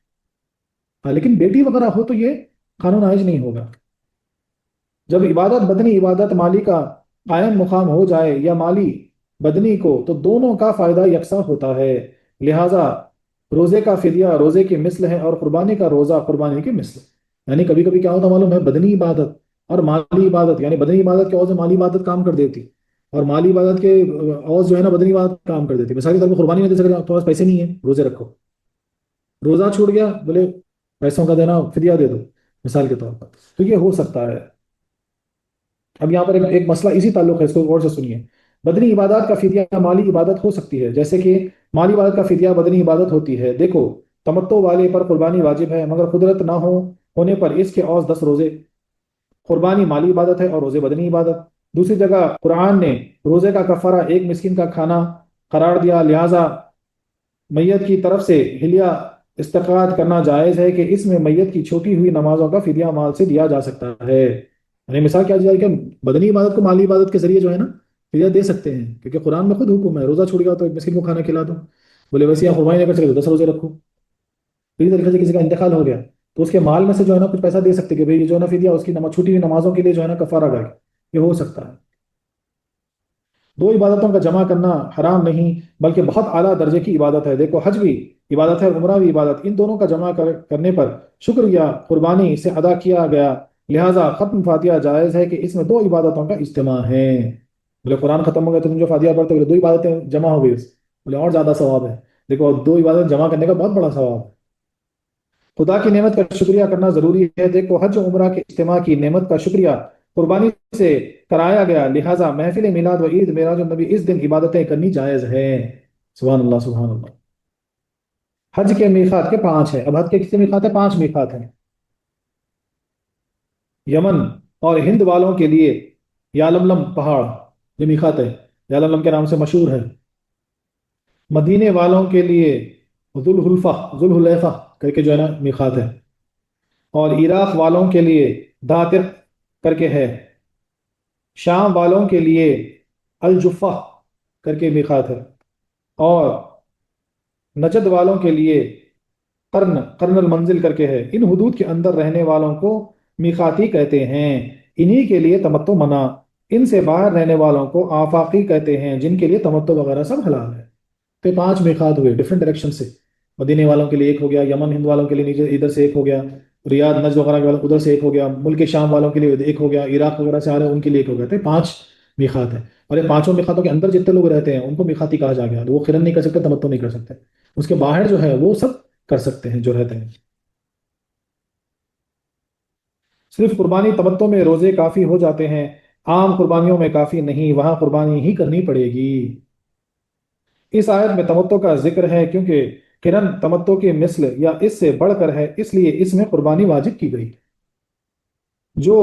A: ہاں، لیکن بیٹی وغیرہ ہو تو یہ قانون عائج نہیں ہوگا۔ جب عبادت بدنی عبادت مالی کا قائم مقام ہو جائے یا مالی بدنی کو، تو دونوں کا فائدہ یکساں ہوتا ہے۔ لہٰذا روزے کا فدیہ روزے کی مثل ہے، اور قربانی کا روزہ قربانی کی مثل۔ یعنی کبھی کبھی کیا ہوتا معلوم ہے، بدنی عبادت اور مالی عبادت، یعنی بدنی عبادت کے عوض میں مالی عبادت کام کر دیتی، اور مالی عبادت کے عوض جو ہے نا بدنی عبادت کام کر دیتی۔ مثال کے طور پر قربانی نہیں دے سکتے، آپ کے پاس پیسے نہیں ہیں، روزے رکھو، روزہ چھوٹ گیا، بولے پیسوں کا دینا فدیہ دے دو، مثال کے طور پر، تو یہ ہو سکتا ہے۔ اب یہاں پر ایک مسئلہ اسی تعلق ہے، اس کو غور سے سنیے۔ بدنی عبادات کا فدیہ مالی عبادت ہو سکتی ہے، جیسے کہ مالی عبادت کا فدیہ بدنی عبادت ہوتی ہے۔ دیکھو، تمتع والے پر قربانی واجب ہے، مگر قدرت نہ ہونے پر اس کے عوض 10 روزے۔ قربانی مالی عبادت ہے اور روزے بدنی عبادت۔ دوسری جگہ قرآن نے روزے کا کفارہ ایک مسکین کا کھانا قرار دیا، لہذا میت کی طرف سے ہلیہ استقاد کرنا جائز ہے کہ اس میں میت کی چھوٹی ہوئی نمازوں کا فدیہ مال سے دیا جا سکتا ہے۔ یعنی مثال کیا جائے کہ بدنی عبادت کو مالی عبادت کے ذریعے جو ہے نا فدیہ دے سکتے ہیں، کیونکہ قرآن میں خود حکم ہے، روزہ چھوٹ گیا تو ایک مسکین کو کھانا کھلا دو۔ بولے ویسے آپ قربانی نہیں کر سکتے تو 10 روزے رکھو۔ اسی طریقے سے کسی کا انتقال ہو گیا تو اس کے مال میں سے جو ہے نا کچھ پیسہ دے سکتے کہ بھئی یہ جو ہے نا فدیہ اس کی چھوٹی ہوئی نمازوں کے لیے جو ہے نا کفارہ گئے، یہ ہو سکتا ہے۔ دو عبادتوں کا جمع کرنا حرام نہیں، بلکہ بہت اعلیٰ درجے کی عبادت ہے۔ دیکھو، حج بھی عبادت ہے، عمرہ بھی عبادت، ان دونوں کا جمع کرنے پر شکر یا قربانی سے ادا کیا گیا، لہٰذا ختم فاتحہ جائز ہے کہ اس میں دو عبادتوں کا اجتماع ہے۔ بولے قرآن ختم ہو گیا تو تم جو فاتحہ پڑھتے ہو، دو عبادتیں جمع ہو گئی، بولے اور زیادہ ثواب ہے۔ دیکھو، دو عبادت جمع کرنے کا بہت بڑا ثواب ہے۔ خدا کی نعمت کا شکریہ کرنا ضروری ہے۔ دیکھو، حج و عمرہ کے اجتماع کی نعمت کا شکریہ قربانی سے کرایا گیا، لہٰذا محفل میلاد و عید معراج النبی اس دن عبادتیں کرنی جائز ہے۔ سبحان اللہ، سبحان اللہ۔ حج کے میقات کے 5 ہیں۔ اب حج کے کتنے میقات ہیں؟ 5 میقات ہیں۔ یمن اور ہند والوں کے لیے یالملم پہاڑ یہ میقات ہے، یالملم کے نام سے مشہور ہے۔ مدینے والوں کے لیے ذوالحلیفہ کر کے جو ہے نا میقات ہے، اور عراق والوں کے لیے داتق کر کے ہے، شام والوں کے لیے الجفہ کر کے میقات ہے، اور نجد والوں کے لیے قرن المنزل کر کے ہے۔ ان حدود کے اندر رہنے والوں کو میقاتی کہتے ہیں، انہی کے لیے تمتع منع۔ ان سے باہر رہنے والوں کو آفاقی کہتے ہیں، جن کے لیے تمتع وغیرہ سب حلال ہے۔ تو 5 میقات ہوئے ڈفرنٹ ڈائریکشن سے۔ مدینے والوں کے لیے ایک ہو گیا، یمن ہند والوں کے لیے نیچے ادھر سے ایک ہو گیا، ریاض نجد وغیرہ والوں ادھر سے ایک ہو گیا، ملک شام والوں کے لیے ایک ہو گیا، عراق وغیرہ سے آ رہے ہیں ان کے لیے ایک ہو گیا۔ تو 5 میقات ہیں، اور یہ پانچوں میقاتوں کے اندر جتنے لوگ رہتے ہیں ان کو میقاتی کہا جا گیا۔ وہ قرن نہیں کر سکتے، تمتع نہیں کر سکتے، اس کے باہر جو ہے وہ سب کر سکتے ہیں جو رہتے ہیں۔ صرف قربانی تمتع میں روزے کافی ہو جاتے ہیں، عام قربانیوں میں کافی نہیں، وہاں قربانی ہی کرنی پڑے گی۔ اس آیت میں تمتع کا ذکر ہے کیونکہ قرن تمتع کی مثل یا اس سے بڑھ کر ہے، اس لیے اس میں قربانی واجب کی گئی۔ جو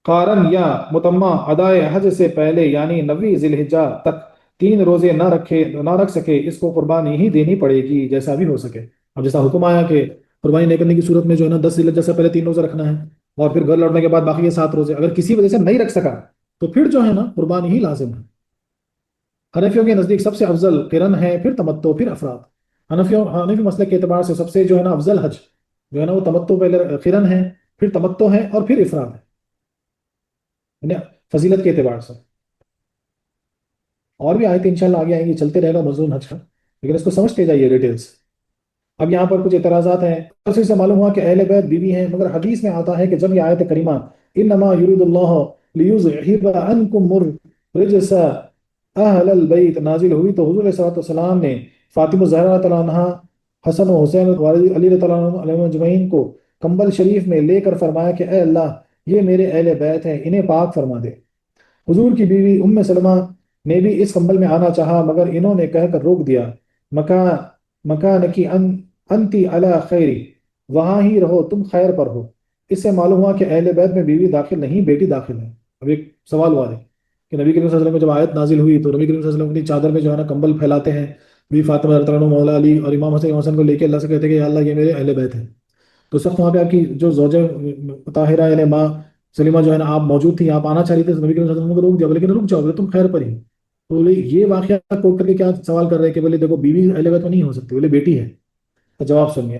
A: قارن یا متمع ادائے حج سے پہلے یعنی 9 ذی الحجہ تک 3 روزے نہ رکھ سکے، اس کو قربانی ہی دینی پڑے گی جیسا بھی ہو سکے۔ اب جیسا حکم آیا کہ قربانی نہیں کرنے کی صورت میں جو ہے نا 10 ذی الحجہ سے پہلے 3 روزے رکھنا ہے، اور پھر گھر لوٹنے کے بعد باقی یہ 7 روزے، اگر کسی وجہ سے نہیں رکھ سکا تو پھر جو ہے نا قربانی ہی لازم ہے۔ حنفیوں کے نزدیک سب سے افضل قرن ہے، پھر تمتع، پھر افراد۔ حنفی مسلک کے اعتبار سے سب سے جو ہے نا افضل حج جو ہے نا وہ تمتع، پہلے قرن ہے، پھر تمتع ہے، اور پھر افراد ہے، یعنی فضیلت کے اعتبار سے۔ اور بھی آیتیں انشاءاللہ آگے آئیں گی، چلتے رہے گا مضمون حج کا، لیکن اس کو سمجھتے جائیے ڈیٹیلس۔ اب یہاں پر کچھ اعتراضات ہیں۔ تفسیر سے معلوم ہوا کہ اہل بیت بیوی ہیں، مگر حدیث میں آتا ہے کہ جب یہ آیت کریمہ انما یرید اللہ لیذہب عنکم الرجس اہل البیت نازل ہوئی تو حضور صلی اللہ علیہ وسلم نے فاطمہ زہرا رضی اللہ عنہا، حسن و حسین اور علی رضی اللہ عنہ علیہ اجمعین کو کمبل شریف میں لے کر فرمایا کہ اے اللہ، یہ میرے اہل بیت ہیں، انہیں پاک فرما دے۔ حضور کی بیوی ام سلمہ نے بھی اس کمبل میں آنا چاہا، مگر انہوں نے کہہ کر روک دیا، مکان مکان کی انتی علی خیری، وہاں ہی رہو، تم خیر پر ہو۔ اس سے معلوم ہوا کہ اہل بیت میں بیوی داخل نہیں، بیٹی داخل ہے۔ اب ایک سوال ہوا ہے کہ نبی کریم صلی اللہ علیہ وسلم کو جب آیت نازل ہوئی تو نبی کریم صلی اللہ علیہ وسلم اپنی چادر میں جو ہے نا کمبل پھیلاتے ہیں، بی فاطمہ رضی اللہ عنہ، مولا علی اور امام حسن حسن کو لے کے اللہ سے کہتے ہیں کہ یا اللہ یہ میرے اہل بیت ہیں۔ تو اس وقت وہاں پہ آپ کی جو زوجہ طاہرہ یعنی ماں سلیمہ جو ہے نا آپ موجود تھی، آپ آنا چاہ رہی تھی، تو نبی کریم صلی اللہ علیہ وسلم کو روک دیا، لیکن رک جاؤ، بولے تم خیر پر ہی۔ تو بولے یہ واقعہ کوٹ کر کے کیا سوال کر رہے ہیں کہ بولے دیکھو بیوی اہل بیت میں نہیں ہو سکتی، بولے بیٹی ہے۔ تو جواب سنیے،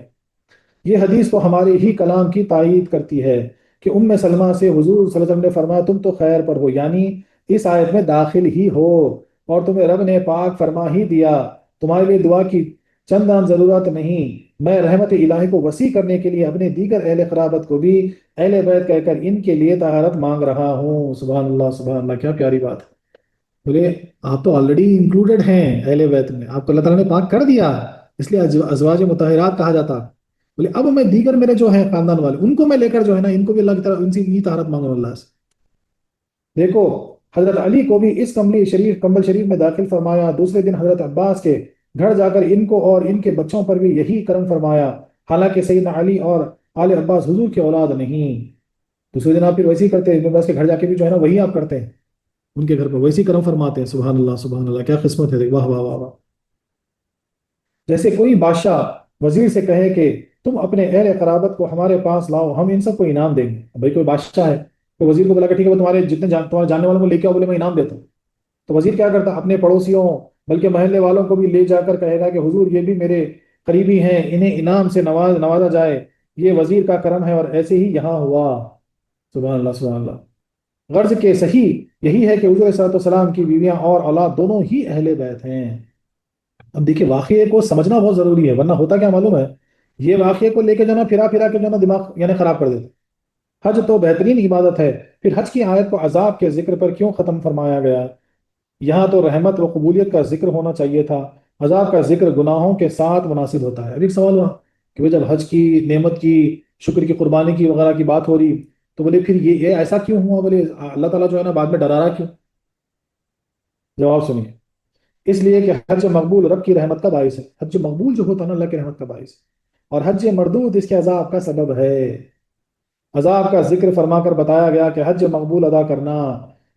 A: یہ حدیث تو ہمارے ہی کلام کی تائید کرتی ہے کہ ام سلمہ سے حضور صلی اللہ علیہ وسلم نے فرمایا تم تو خیر پر ہو، یعنی اس آیت میں داخل ہی ہو، اور تمہیں رب نے پاک فرما ہی دیا، تمہارے لیے دعا کی چندان ضرورت نہیں۔ میں رحمت الہی کو وسیع کرنے کے لیے اپنے دیگر اہل قرابت کو بھی اہل بیت کہہ کر ان کے لیے طہارت مانگ رہا ہوں۔ سبحان اللہ سبحان اللہ، کیا پیاری بات ہے۔ بولے آپ تو آلریڈی انکلوڈڈ ہیں اہل بیت میں، آپ کو اللہ تعالیٰ نے پاک کر دیا، اس لیے ازواج مطہرات کہا جاتا۔ بولے اب میں دیگر میرے جو ہیں خاندان والے ان کو میں لے کر جو ہے نا ان کو بھی اللہ کی طرف ان سے یہ طہارت مانگوں اللہ سے۔ دیکھو حضرت علی کو بھی اس کمبل شریف میں داخل فرمایا، دوسرے دن حضرت عباس کے گھر جا کر ان کو اور ان کے بچوں پر بھی یہی کرم فرمایا، حالانکہ سیدنا علی اور آل عباس حضور کی اولاد نہیں۔ دوسرے دن آپ پھر ویسے ہی کرتے ہیں، ابن عباس کے گھر جا کے بھی جو ہے نا وہی آپ کرتے ہیں، ان کے گھر پر ویسے ہی کرم فرماتے ہیں۔ سبحان اللہ سبحان اللہ، کیا قسمت ہے، واہ واہ واہ واہ۔ جیسے کوئی بادشاہ وزیر سے کہے کہ تم اپنے اہل قرابت کو ہمارے پاس لاؤ، ہم ان سب کو انعام دیں گے۔ بھائی کوئی بادشاہ ہے تو وزیر کو بلا کہ ٹھیک ہے وہ تمہارے جتنے تمہارے جاننے والوں کو لے کے آؤ، بولے میں انعام دیتا ہوں۔ تو وزیر کیا کرتا، اپنے پڑوسیوں بلکہ محلے والوں کو بھی لے جا کر کہے گا کہ حضور یہ بھی میرے قریبی ہیں، انہیں انعام سے نوازا جائے، یہ وزیر کا کرم ہے۔ اور ایسے ہی یہاں ہوا۔ سبحان اللہ سبحان اللہ۔ غرض کے صحیح یہی ہے کہ حضور صلی اللہ علیہ وسلم کی بیویاں اور اولاد دونوں ہی اہل بیت ہیں۔ اب دیکھیے واقعے کو سمجھنا بہت ضروری ہے، ورنہ ہوتا کیا معلوم ہے، یہ واقعے کو لے کے جو نا پھرا پھرا کے جو نا دماغ یعنی خراب کر دیتے۔ حج تو بہترین عبادت ہے، پھر حج کی آیت کو عذاب کے ذکر پر کیوں ختم فرمایا گیا؟ یہاں تو رحمت و قبولیت کا ذکر ہونا چاہیے تھا، عذاب کا ذکر گناہوں کے ساتھ مناسب ہوتا ہے۔ اب ایک سوال ہوا کہ وہ جب حج کی نعمت کی، شکر کی، قربانی کی وغیرہ کی بات ہو رہی، تو بولے پھر یہ ایسا کیوں ہوا؟ بولے اللہ تعالیٰ جو ہے نا بعد میں ڈرا رہا کیوں؟ جواب سنیے، اس لیے کہ حج مقبول رب کی رحمت کا باعث ہے۔ حج مقبول جو ہوتا ہے نا اللہ کی رحمت کا باعث ہے، اور حج مردود اس کے عذاب کا سبب ہے۔ عذاب کا ذکر فرما کر بتایا گیا کہ حج مقبول ادا کرنا،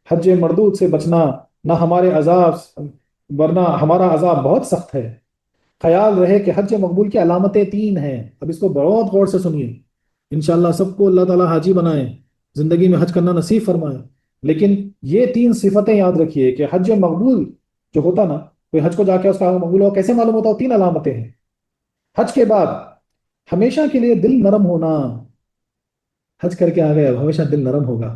A: حج مردود سے بچنا، نہ ہمارے عذاب، ورنہ ہمارا عذاب بہت سخت ہے۔ خیال رہے کہ حج مقبول کی علامتیں تین ہیں۔ اب اس کو بہت غور سے سنیے، انشاءاللہ سب کو اللہ تعالیٰ حاجی بنائے، زندگی میں حج کرنا نصیب فرمائے۔ لیکن یہ تین صفتیں یاد رکھیے کہ حج مقبول جو ہوتا نا، کوئی حج کو جا کے اس کا مقبول ہو کیسے معلوم ہوتا؟ تین علامتیں ہیں۔ حج کے بعد ہمیشہ کے لیے دل نرم ہونا، حج کر کے آ گئے اب ہمیشہ دل نرم ہوگا۔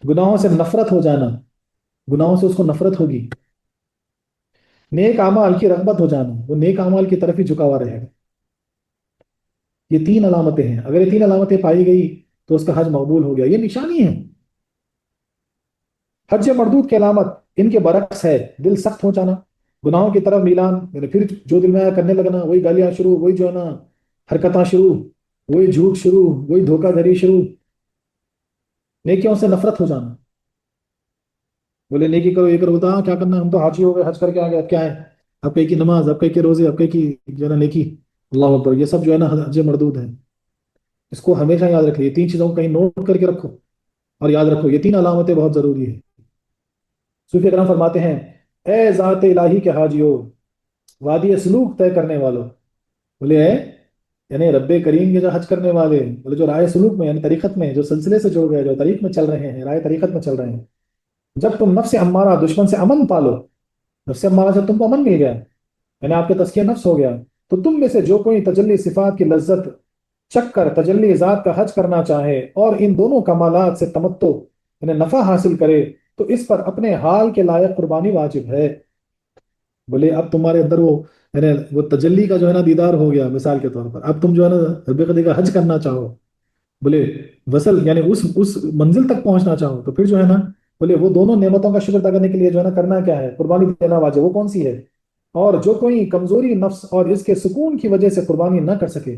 A: گناہوں سے نفرت ہو جانا، گناہوں سے اس کو نفرت ہوگی۔ نیک اعمال کی رغبت ہو جانا، وہ نیک اعمال کی طرف ہی جھکا ہوا رہے گا۔ یہ تین علامتیں ہیں، اگر یہ تین علامتیں پائی گئی تو اس کا حج مقبول ہو گیا، یہ نشانی ہے۔ حج مردود کی علامت ان کے برعکس ہے، دل سخت ہو جانا، گناہوں کی طرف میلان، یعنی پھر جو دل میں آیا کرنے لگنا، وہی گالیاں شروع، وہی جو ہے نا حرکتاں شروع، وہی جھوٹ شروع، وہی دھوکہ دھڑی شروع، نیکیوں سے نفرت ہو جانا۔ بولے نیکی کرو یہ کرو، بتا کیا کرنا، ہم تو حاجی ہو گئے، حج کر کے آ گئے، اب کیا ہے؟ اب کہیں کی نماز، اب کہیں کے روزے، اب کہیں کی جو ہے نا نیکی، اللہ اکبر، یہ سب جو ہے نا حج مردود ہے۔ اس کو ہمیشہ یاد رکھیے، یہ تین چیزوں کو کہیں نوٹ کر کے رکھو اور یاد رکھو، یہ تین علامتیں بہت ضروری ہے۔ صوفی اکرام فرماتے ہیں، اے ذات الہی کے حاجیو، وادی سلوک طے کرنے والوں، بولے اے یعنی رب کریم کے جو حج کرنے والے، بولے جو رائے سلوک میں یعنی طریقت میں جو سلسلے سے جڑ گئے، جو طریق میں چل رہے ہیں، رائے طریقت میں چل رہے ہیں، جب تم نفس امارہ دشمن سے امن پالو، نفس امارہ سے تم کو امن مل گیا، یعنی آپ کا تزکیہ نفس ہو گیا، تو تم میں سے جو کوئی تجلی صفات کی لذت چک کر تجلی ذات کا حج کرنا چاہے اور ان دونوں کمالات سے تمتع یعنی نفع حاصل کرے، تو اس پر اپنے حال کے لائق قربانی واجب ہے۔ بولے اب تمہارے اندر وہ یعنی وہ تجلی کا جو ہے نا دیدار ہو گیا مثال کے طور پر، اب تم جو ہے نا رب قدیر کا حج کرنا چاہو، بولے وصل یعنی اس منزل تک پہنچنا چاہو، تو پھر جو ہے نا بولے وہ دونوں نعمتوں کا شکر ادا کرنے کے لیے جو ہے نا کرنا کیا ہے؟ قربانی دینا واجب۔ وہ کون سی ہے؟ اور جو کوئی کمزوری نفس اور اس کے سکون کی وجہ سے قربانی نہ کر سکے،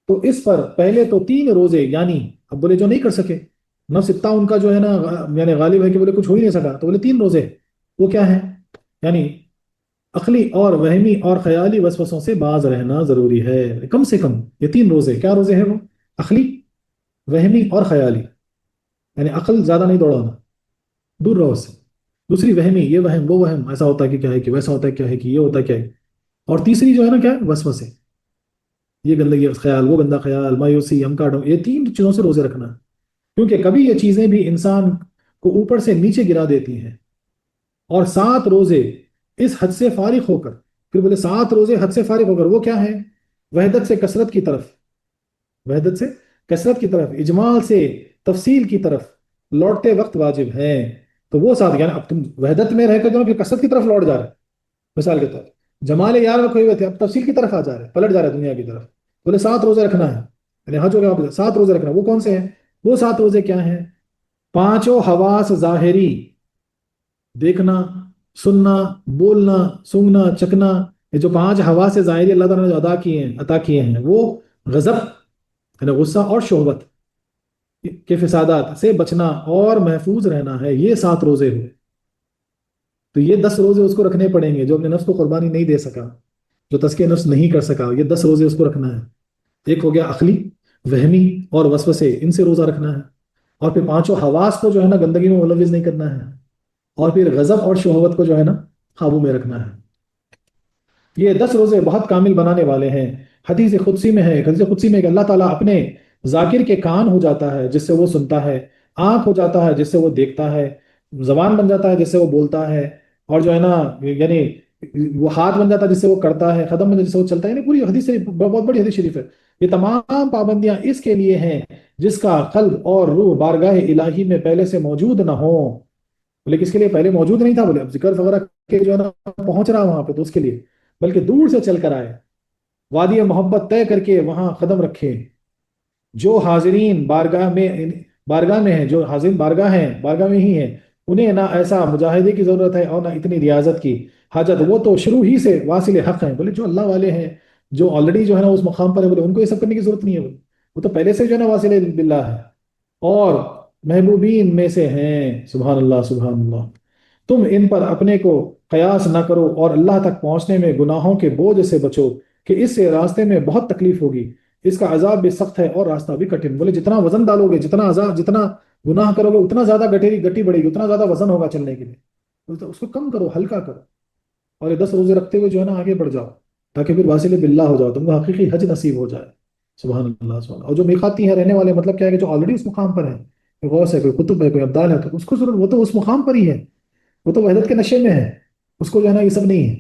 A: تو اس پر پہلے تو 3 روزے، یعنی اب بولے جو نہیں کر سکے، نفس اتنا ان کا جو ہے نا یعنی غالب ہے کہ بولے کچھ ہو ہی نہیں سکا، تو بولے 3 روزے وہ کیا ہے؟ یعنی عقلی اور وہمی اور خیالی وسوسوں سے باز رہنا ضروری ہے، کم سے کم یہ 3 روزے۔ کیا روزے ہیں وہ؟ عقلی، وہمی اور خیالی، یعنی عقل زیادہ نہیں دوڑانا، دور رہو اس سے۔ دوسری وہمی، یہ وہم وہ وہم، ایسا ہوتا ہے کہ کیا ہے کہ ویسا ہوتا ہے کیا ہے کہ یہ ہوتا ہے کیا ہے۔ اور تیسری جو ہے نا کیا ہے؟ وسوسے، یہ گندگی خیال، وہ گندا خیال، مایوسی، ہم کاٹوں، یہ 3 چیزوں سے روزے رکھنا ہے، کیونکہ کبھی یہ چیزیں بھی انسان کو اوپر سے نیچے گرا دیتی ہیں۔ اور 7 روزے اس حد سے فارغ ہو کر، پھر بولے 7 روزے حد سے فارغ ہو کر وہ کیا ہے؟ وحدت سے کثرت کی طرف، وحدت سے کثرت کی طرف، اجمال سے تفصیل کی طرف لوٹتے وقت واجب ہیں۔ تو وہ ساتھ یعنی اب تم وحدت میں رہ کر جو پھر کثرت کی طرف لوٹ جا رہے، مثال کے طور پر جمال یار میں کھوئے ہوئے تھے، اب تفصیل کی طرف آ جا رہے، پلٹ جا رہے دنیا کی طرف۔ بولے 7 روزے رکھنا ہے، یعنی حج ہو گیا، 7 روزے رکھنا۔ وہ کون سے ہیں؟ وہ 7 روزے کیا ہیں؟ پانچوں حواس ظاہری، دیکھنا، سننا، بولنا، سونگنا، چکنا، یہ جو 5 حواس ظاہری اللہ تعالیٰ نے جو ادا کیے ہیں، عطا کیے ہیں، وہ غضب یعنی غصہ اور شہوت کے فسادات سے بچنا اور محفوظ رہنا ہے، یہ 7 روزے ہوئے۔ تو یہ 10 روزے اس کو رکھنے پڑیں گے جو اپنے نفس کو قربانی نہیں دے سکا، جو تزکیہ نفس نہیں کر سکا، یہ 10 روزے اس کو رکھنا ہے۔ ایک ہو گیا عقلی، وہمی اور وسوسے، ان سے روزہ رکھنا ہے، اور پھر 5 حواس کو جو ہے نا گندگی میں ملوث نہیں کرنا ہے، اور پھر غضب اور شہوت کو جو ہے نا قابو میں رکھنا ہے۔ یہ 10 روزے بہت کامل بنانے والے ہیں۔ حدیث قدسی میں ہے، حدیث قدسی میں کہ اللہ تعالیٰ اپنے ذاکر کے کان ہو جاتا ہے جس سے وہ سنتا ہے، آنکھ ہو جاتا ہے جس سے وہ دیکھتا ہے، زبان بن جاتا ہے جس سے وہ بولتا ہے، اور جو ہے نا یعنی وہ ہاتھ بن جاتا ہے جس سے وہ کرتا ہے، قدم بن جاتا ہے جس سے وہ چلتا ہے، یعنی پوری حدیث شریف بہت بڑی حدیث شریف ہے۔ یہ تمام پابندیاں اس کے لیے ہیں جس کا قلب اور روح بارگاہ الہی میں پہلے سے موجود نہ ہو۔ بولے کس کے لیے پہلے موجود نہیں تھا؟ بولے اب ذکر وغیرہ کے جو ہے نا پہنچ رہا وہاں پہ تو اس کے لیے، بلکہ دور سے چل کر آئے، وادی محبت طے کر کے وہاں قدم رکھے۔ جو حاضرین بارگاہ میں ہیں، جو حاضرین بارگاہ ہیں، بارگاہ میں ہی ہیں، انہیں نہ ایسا مجاہدے کی ضرورت ہے اور نہ اتنی ریاضت کی حاجت، وہ تو شروع ہی سے واصل حق ہیں۔ بولے جو اللہ والے ہیں، جو آلریڈی جو ہے نا اس مقام پر ہے، بولے ان کو یہ سب کرنے کی ضرورت نہیں ہے، بولے وہ تو پہلے سے جو ہے نا واصل باللہ ہے اور محبوبین میں سے ہیں۔ سبحان اللہ، سبحان اللہ۔ تم ان پر اپنے کو قیاس نہ کرو اور اللہ تک پہنچنے میں گناہوں کے بوجھ سے بچو کہ اس سے راستے میں بہت تکلیف ہوگی، اس کا عذاب بھی سخت ہے اور راستہ بھی کٹھن۔ بولے جتنا وزن ڈالو گے، جتنا عذاب، جتنا گناہ کرو گے، اتنا زیادہ گٹی بڑھے گی، اتنا زیادہ وزن ہوگا چلنے کے لیے۔ بولتے اس کو کم کرو، ہلکا کرو، اور یہ 10 روزے رکھتے ہوئے جو ہے نا آگے بڑھ جاؤ، تاکہ پھر واصل باللہ ہو جاؤ، تم کو حقیقی حج نصیب ہو جائے۔ سبحان اللہ، سبحان اللہ۔ اور جو میقاتی ہیں رہنے والے، مطلب کیا ہے کہ جو آلریڈی اس مقام پر ہے، کوئی غوث ہے، کوئی قطب ہے، کوئی ابدال ہے، تو اس کو ضرور، وہ تو اس مقام پر ہی ہے، وہ تو وحدت کے نشے میں ہے، اس کو جو ہے نا یہ سب نہیں ہے۔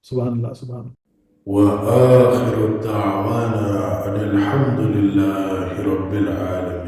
A: سبحان اللہ، سبحان اللہ۔
B: وآخر دعوانا أن الحمد لله رب العالمين.